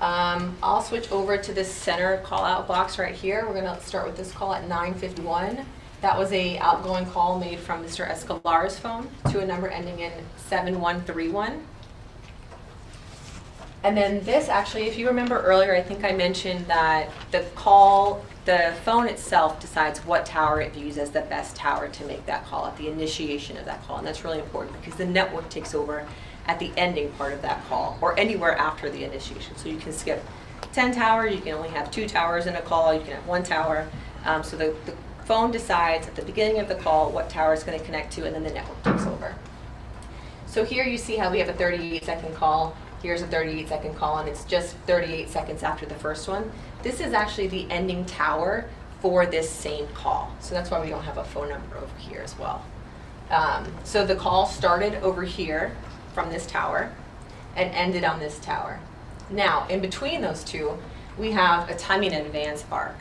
I'll switch over to this center call-out box right here. We're going to start with this call at 9:51. That was a outgoing call made from Mr. Escalera's phone to a number ending in 7131. And then this actually, if you remember earlier, I think I mentioned that the phone itself decides what tower it views as the best tower to make that call at the initiation of that call. And that's really important because the network takes over at the ending part of that call or anywhere after the initiation. So you can skip 10 towers, you can only have 2 towers in a call, you can have 1 tower. So the phone decides at the beginning of the call what tower it's going to connect to, and then the network takes over. So here you see how we have a 38-second call. Here's a 38-second call, and it's just 38 seconds after the first one. This is actually the ending tower for this same call. So that's why we don't have a phone number over here as well. So the call started over here from this tower and ended on this tower. Now, in between those two, we have a timing in advance arc.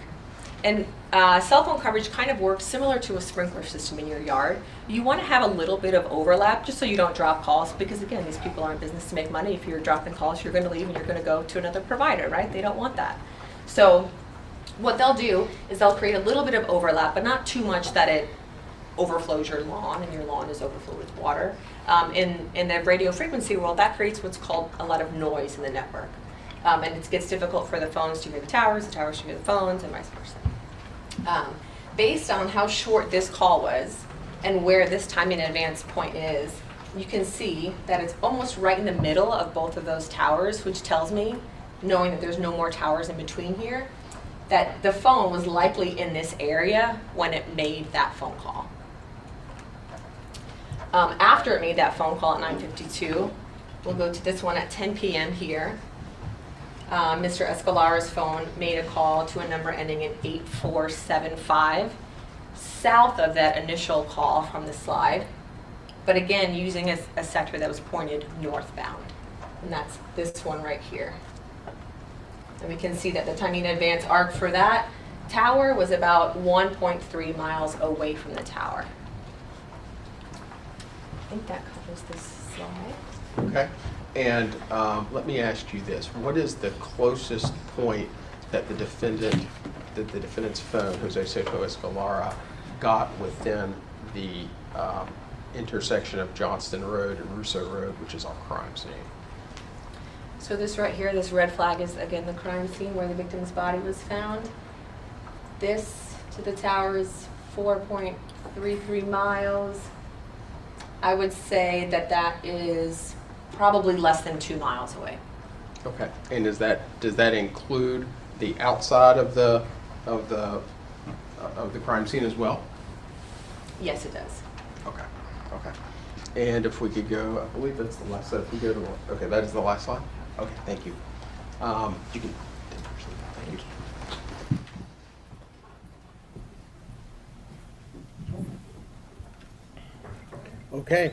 And cell phone coverage kind of works similar to a sprinkler system in your yard. You want to have a little bit of overlap just so you don't drop calls because, again, these people are in business to make money. If you're dropping calls, you're going to leave and you're going to go to another provider, right? They don't want that. So what they'll do is they'll create a little bit of overlap, but not too much that it overflows your lawn and your lawn is overflowed with water. In the radio frequency world, that creates what's called a lot of noise in the network. And it gets difficult for the phones to hear the towers to hear the phones, and vice versa. Based on how short this call was and where this time in advance point is, you can see that it's almost right in the middle of both of those towers, which tells me, knowing that there's no more towers in between here, that the phone was likely in this area when it made that phone call. After it made that phone call at 9:52, we'll go to this one at 10 p.m. here. Mr. Escalera's phone made a call to a number ending in 8475, south of that initial call from the slide, but again using a sector that was pointed northbound, and that's this one right here. And we can see that the timing in advance arc for that tower was about 1.3 miles away from the tower. I think that covers this slide. Okay. And let me ask you this. What is the closest point that the defendant's phone, Jose Soto-Escalera, got within the intersection of Johnston Road and Russo Road, which is our crime scene? So this right here, this red flag is again the crime scene where the victim's body was found. This to the tower is 4.33 miles. I would say that that is probably less than 2 miles away. Okay. And does that include the outside of the crime scene as well? Yes, it does. Okay. Okay. And if we could go, I believe that's the last slide. If we go to, okay, that is the last slide. Okay, thank you. You can. Thank you. Okay.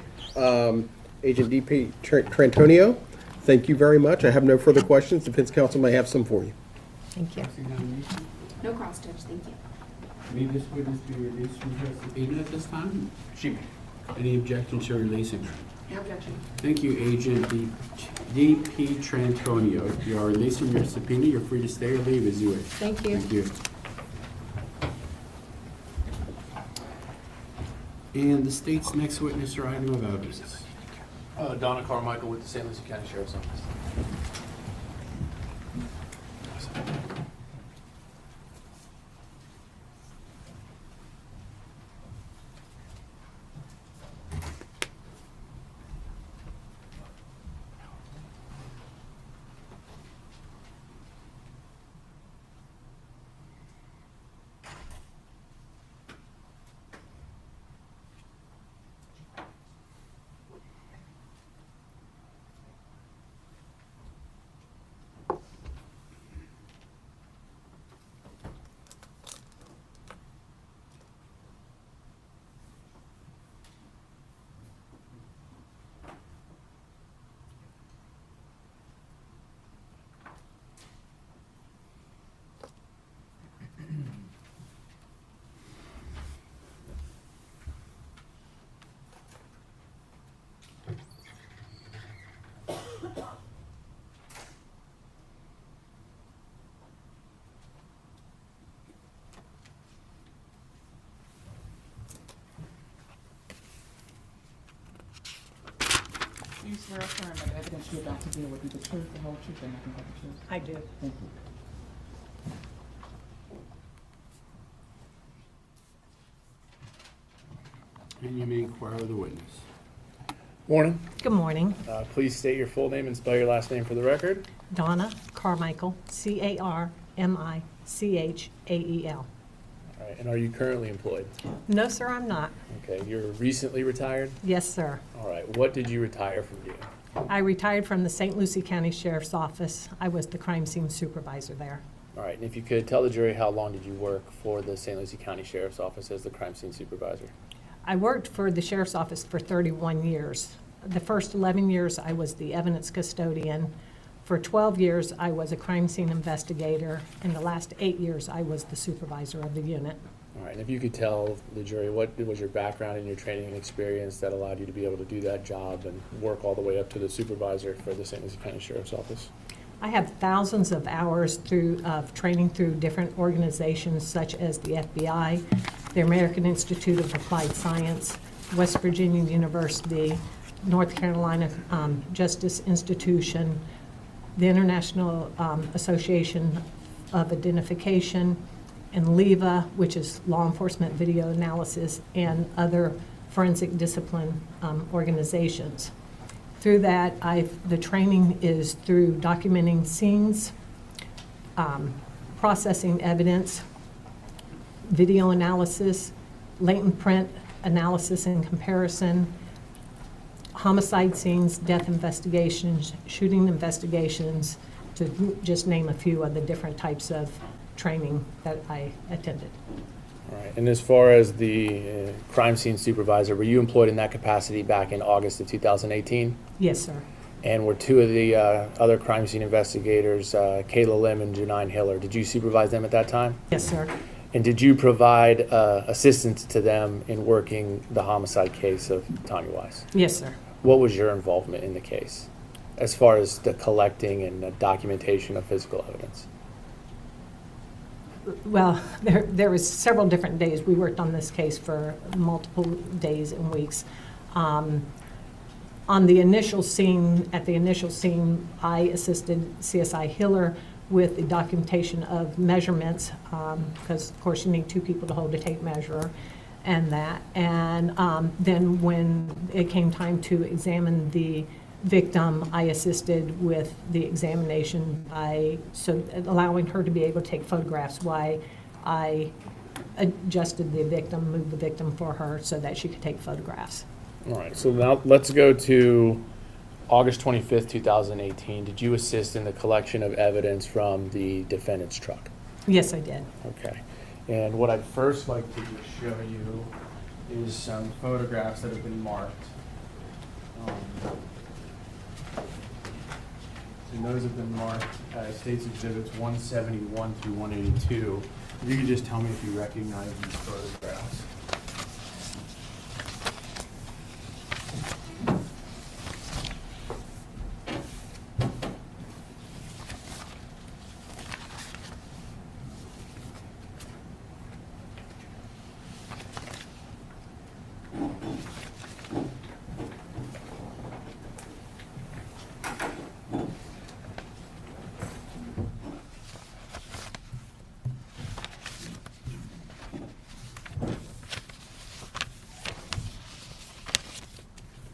Agent DeTranio, thank you very much. I have no further questions. Defense counsel may have some for you. Thank you. No cross, Judge, thank you. May this witness be released from her subpoena at this time? She may. Any objection to releasing her? No objection. Thank you, Agent DeTranio. You are released from your subpoena. You're free to stay or leave as you wish. Thank you. Thank you. And the state's next witness or item of evidence. Donna Carmichael with the St. Lucie County Sheriff's Office. You swear affirm that the evidence you're about to give will be the truth, the whole truth, and nothing but the truth? I do. Thank you. And you may inquire of the witness. Morning. Good morning. Please state your full name and spell your last name for the record. Donna Carmichael, Carmichael. All right, and are you currently employed? No, sir, I'm not. Okay, you're recently retired? Yes, sir. All right, what did you retire from doing? I retired from the St. Lucie County Sheriff's Office. I was the crime scene supervisor there. All right, and if you could tell the jury how long did you work for the St. Lucie County Sheriff's Office as the crime scene supervisor? I worked for the Sheriff's Office for 31 years. The first 11 years, I was the evidence custodian. For 12 years, I was a crime scene investigator. In the last 8 years, I was the supervisor of the unit. All right, and if you could tell the jury what was your background and your training and experience that allowed you to be able to do that job and work all the way up to the supervisor for the St. Lucie County Sheriff's Office? I have thousands of hours of training through different organizations such as the FBI, the American Institute of Applied Science, West Virginia University, North Carolina Justice Institution, the International Association of Identification, and LEVA, which is Law Enforcement Video Analysis, and other forensic discipline organizations. Through that, the training is through documenting scenes, processing evidence, video analysis, latent print analysis and comparison, homicide scenes, death investigations, shooting investigations, to just name a few of the different types of training that I attended. All right, and as far as the crime scene supervisor, were you employed in that capacity back in August of 2018? Yes, sir. And were two of the other crime scene investigators, Kayla Lim and Janine Hiller, did you supervise them at that time? Yes, sir. And did you provide assistance to them in working the homicide case of Tania Wise? Yes, sir. what was your involvement in the case as far as the collecting and the documentation of physical evidence? Well, there was several different days. We worked on this case for multiple days and weeks. On the initial scene, I assisted CSI Hiller with the documentation of measurements, because of course you need two people to hold a tape measure and that. And then when it came time to examine the victim, I assisted with the examination so allowing her to be able to take photographs while I adjusted the victim, moved the victim for her so that she could take photographs. All right, so now let's go to August 25th, 2018. Did you assist in the collection of evidence from the defendant's truck? Yes, I did. Okay. And what I'd first like to just show you is some photographs that have been marked. And those have been marked as State's Exhibits 171 through 182. If you could just tell me if you recognize these photographs.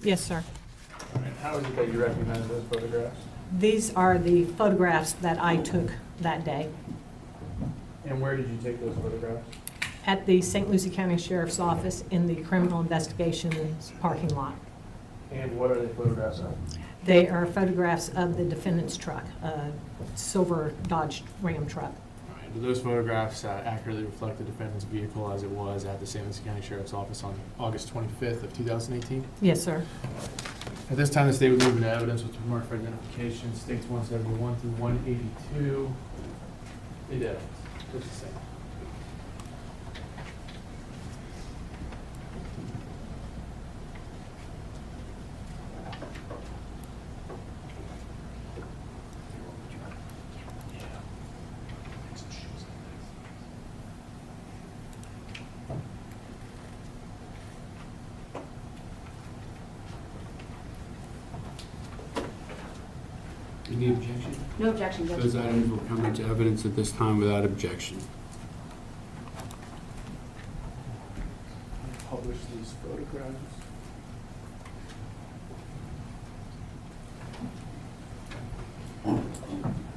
Yes, sir. All right. How is it that you recognize those photographs? These are the photographs that I took that day And where did you take those photographs? at the St. Lucie County Sheriff's Office in the Criminal Investigations parking lot. And what are the photographs of? They are photographs of the defendant's truck, a silver Dodge Ram truck. All right. Do those photographs accurately reflect the defendant's vehicle as it was at the St. Lucie County Sheriff's Office on August 25th of 2018? Yes, sir. At this time, the state would move into evidence which was marked for identification, states 171 through 182. They did. Just the same. Any objection? No objection, Judge. Those items will come into evidence at this time without objection. Publish these photographs.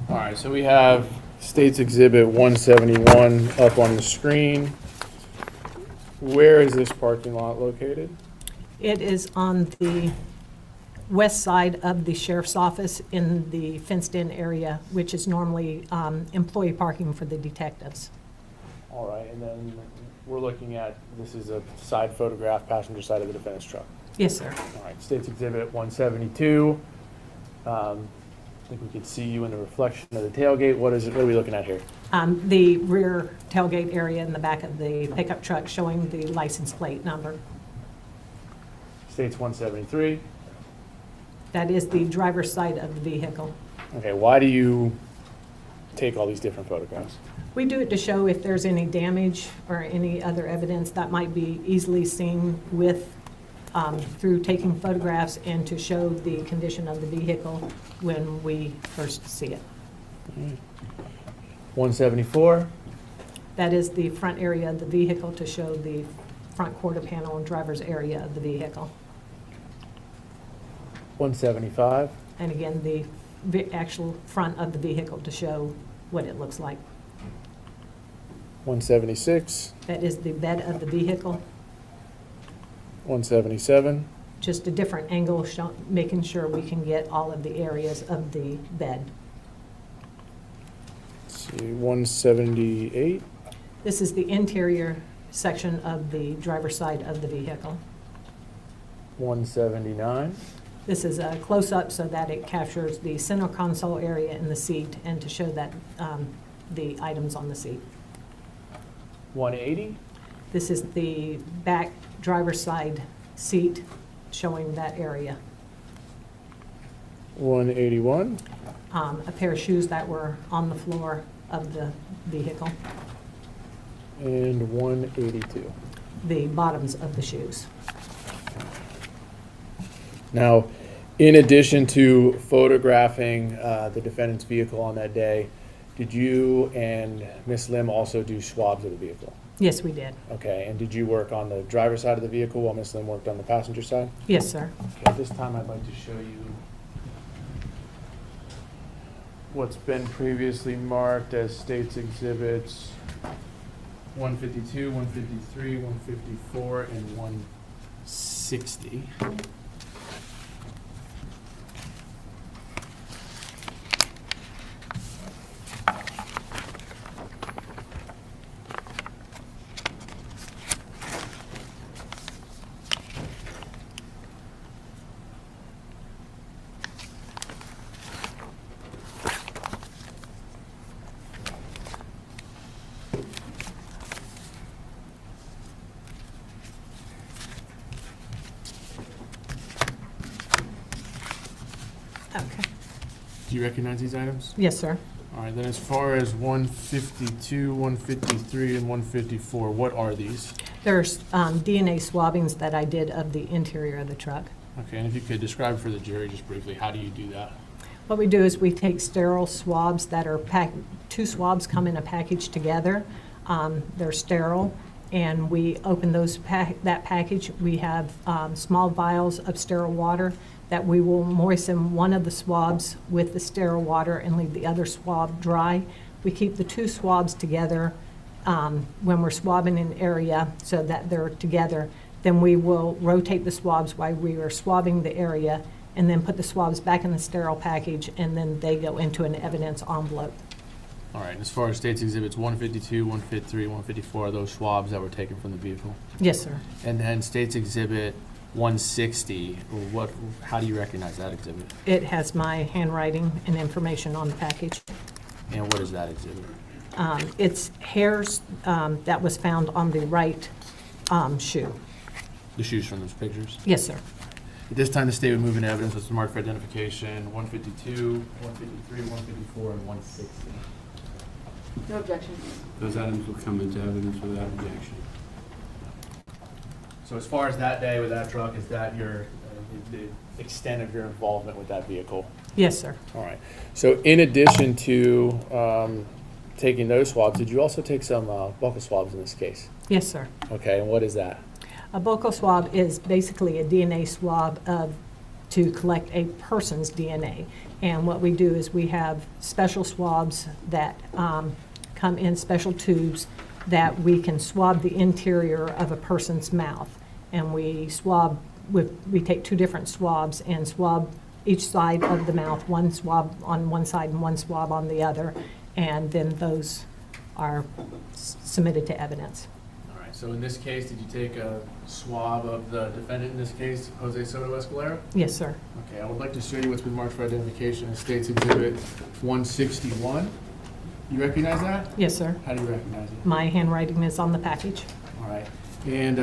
All right, so we have State's Exhibit 171 up on the screen. Where is this parking lot located? It is on the west side of the sheriff's office in the fenced-in area, which is normally employee parking for the detectives. All right, and then we're looking at, this is a side photograph, passenger side of the defendant's truck. Yes, sir. All right, State's Exhibit 172. I think we could see you in the reflection of the tailgate. What are we looking at here? The rear tailgate area in the back of the pickup truck showing the license plate number. State's 173. That is the driver's side of the vehicle. Okay, why do you take all these different photographs? We do it to show if there's any damage or any other evidence that might be easily seen with, through taking photographs, and to show the condition of the vehicle when we first see it. 174. That is the front area of the vehicle to show the front quarter panel and driver's area of the vehicle. 175. And again, the actual front of the vehicle to show what it looks like. 176. That is the bed of the vehicle, 177. just a different angle, making sure we can get all of the areas of the bed. Let's see, 178. This is the interior section of the driver's side of the vehicle. 179. This is a close-up so that it captures the center console area and the seat, and to show that the items on the seat. 180. This is the back driver's side seat showing that area. 181. A pair of shoes that were on the floor of the vehicle, And 182. the bottoms of the shoes. Now, in addition to photographing the defendant's vehicle on that day, did you and Ms. Lim also do swabs of the vehicle? Yes, we did. Okay, and did you work on the driver's side of the vehicle while Ms. Lim worked on the passenger side? Yes, sir. Okay, at this time, I'd like to show you what's been previously marked as state's exhibits 152, 153, 154, and 160. Okay. Do you recognize these items? Yes, sir. All right, then as far as 152, 153, and 154, what are these? There's DNA swabbings that I did of the interior of the truck. Okay, and if you could describe for the jury just briefly, how do you do that? What we do is we take sterile swabs that are packed, two swabs come in a package together. They're sterile, and we open that package. We have small vials of sterile water that we will moisten one of the swabs with the sterile water and leave the other swab dry. We keep the two swabs together when we're swabbing an area so that they're together. Then we will rotate the swabs while we are swabbing the area, and then put the swabs back in the sterile package, and then they go into an evidence envelope. All right, as far as state's exhibits 152, 153, 154, are those swabs that were taken from the vehicle? Yes, sir. And then state's exhibit 160, how do you recognize that exhibit? It has my handwriting and information on the package. And what is that exhibit? It's hairs that was found on the right shoe. The shoes from those pictures? Yes, sir. At this time, the state would move into evidence that's marked for identification 152, 153, 154, and 160. No objection. Those items will come into evidence without objection. So as far as that day with that truck, is that your, the extent of your involvement with that vehicle? Yes, sir. All right. So in addition to taking those swabs, did you also take some buccal swabs in this case? Yes, sir. Okay, and what is that? A buccal swab is basically a DNA swab to collect a person's DNA. And what we do is we have special swabs that come in special tubes that we can swab the interior of a person's mouth. And we take two different swabs and swab each side of the mouth, one swab on one side and one swab on the other. And then those are submitted to evidence. All right, so in this case, did you take a swab of the defendant, in this case, Jose Soto-Escalera? Yes, sir. Okay, I would like to show you what's been marked for identification in State's Exhibit 161. You recognize that? Yes, sir. How do you recognize it? My handwriting is on the package. All right. And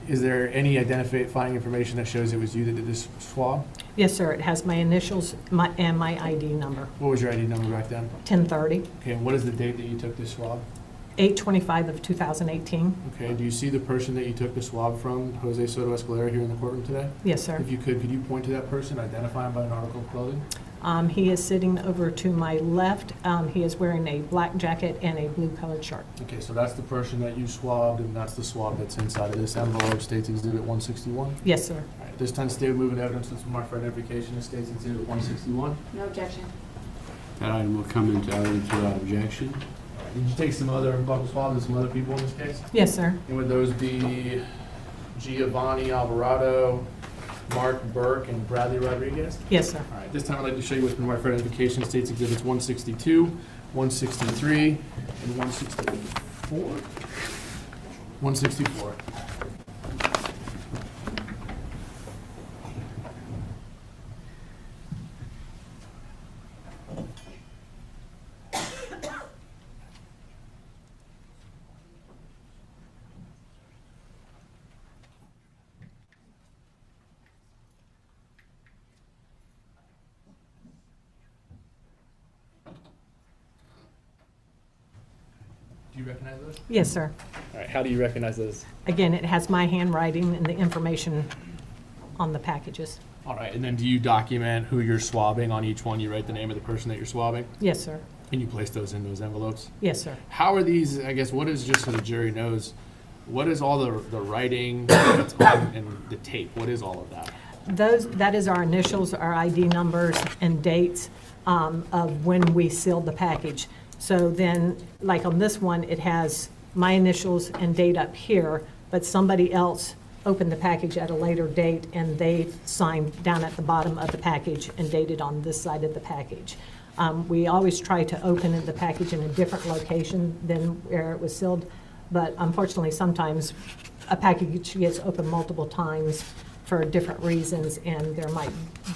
is there any identifying information that shows it was you that did this swab? Yes, sir. It has my initials and my ID number. What was your ID number back then? 1030, Okay, and what is the date that you took this swab? 8/25 of 2018. Okay, do you see the person that you took the swab from, Jose Soto-Escalera, here in the courtroom today? Yes, sir. If you could you point to that person, identify him by an article of clothing? He is sitting over to my left. He is wearing a black jacket and a blue colored shirt. Okay, so that's the person that you swabbed, and that's the swab that's inside of this envelope, State's Exhibit 161? Yes, sir. All right, this time, State will move into evidence that's marked for identification of State's Exhibit 161. No objection. That item will come into evidence without objection. All right, did you take some other buccal swabs and some other people in this case? Yes, sir. And would those be Giovanni Alvarado, Mark Burke, and Bradley Rodriguez? Yes, sir. All right, this time I'd like to show you what's been marked for identification of State's Exhibits 162, 163, and 164. 164. you recognize those? Yes, sir. All right, how do you recognize those? Again, it has my handwriting and the information on the packages. All right, and then do you document who you're swabbing on each one? You write the name of the person that you're swabbing, Yes, sir. and you place those in those envelopes? Yes, sir. How are these, I guess, what is, just so the jury knows, what is all the writing that's on and the tape? What is all of that? That is our initials, our ID numbers, and dates of when we sealed the package. So then, like on this one, it has my initials and date up here, but somebody else opened the package at a later date, and they signed down at the bottom of the package and dated on this side of the package. We always try to open the package in a different location than where it was sealed, but unfortunately, sometimes a package gets opened multiple times for different reasons, and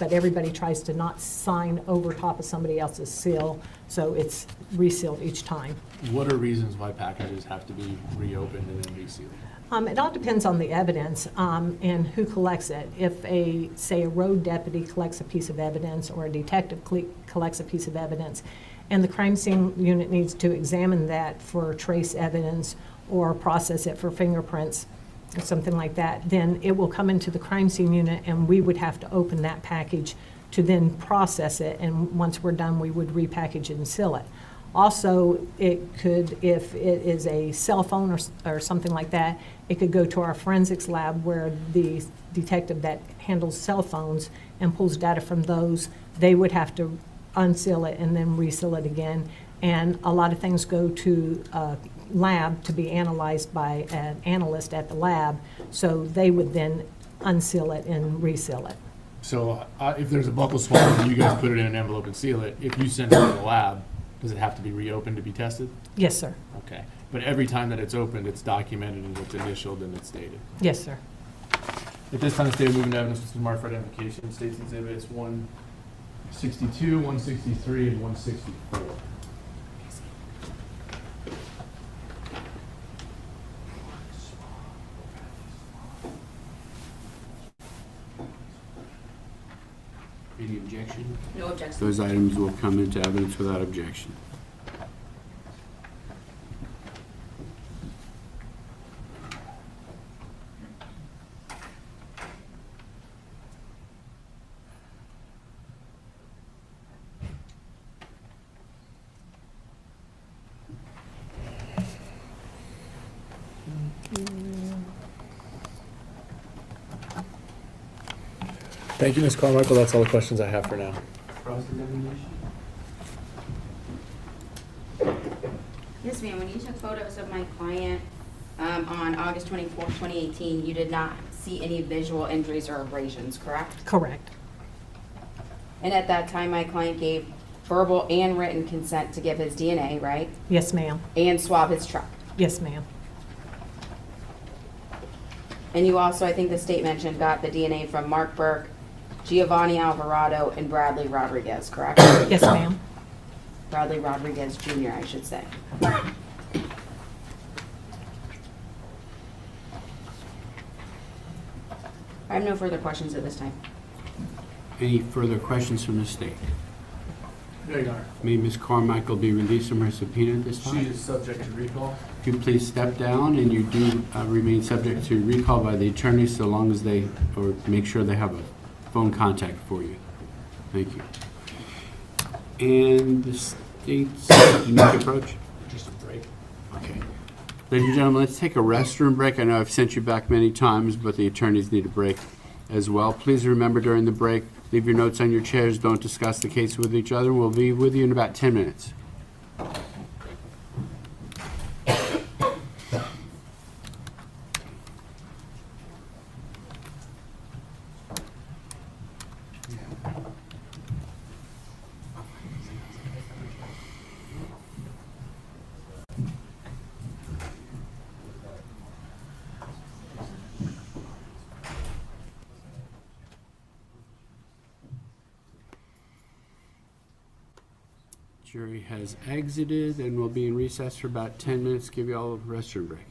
but everybody tries to not sign over top of somebody else's seal, so it's resealed each time. What are reasons why packages have to be reopened and then resealed? It all depends on the evidence and who collects it. If say a road deputy collects a piece of evidence or a detective collects a piece of evidence, and the crime scene unit needs to examine that for trace evidence or process it for fingerprints or something like that, then it will come into the crime scene unit, and we would have to open that package to then process it, and once we're done, we would repackage it and seal it. Also, it could, if it is a cell phone or something like that, it could go to our forensics lab where the detective that handles cell phones and pulls data from those, they would have to unseal it and then reseal it again. And a lot of things go to a lab to be analyzed by an analyst at the lab, so they would then unseal it and reseal it. So if there's a buckle swab and you guys put it in an envelope and seal it, if you send it to the lab, does it have to be reopened to be tested? Yes, sir. Okay. But every time that it's opened, it's documented and it's initialed and it's dated. Yes, sir. At this time, the state of moving evidence was marked for identification. State's exhibits 162, 163, and 164. Any objection? No objection. Those items will come into evidence without objection. Thank you, Ms. Carmichael. That's all the questions I have for now. Yes, ma'am. When you took photos of my client on August 24th, 2018, you did not see any visual injuries or abrasions, correct? Correct. And at that time, my client gave verbal and written consent to give his DNA, right? Yes, ma'am. And swab his truck. Yes, ma'am. And you also, I think the state mentioned, got the DNA from Mark Burke, Giovanni Alvarado, and Bradley Rodriguez, correct? Yes, ma'am. Bradley Rodriguez Jr., I should say. I have no further questions at this time. Any further questions from the state? No, Your Honor. May Ms. Carmichael be released from her subpoena at this She time? is subject to recall. If you please step down, and you do remain subject to recall by the attorney so long as they, or make sure they have a phone contact for you. Thank you. And the state's unique approach? Just a break. Okay. Ladies and gentlemen, let's take a restroom break. I know I've sent you back many times, but the attorneys need a break as well. Please remember during the break, leave your notes on your chairs. Don't discuss the case with each other. We'll be with you in about 10 minutes. Jury has exited and will be in recess for about 10 minutes. Give you all a restroom break.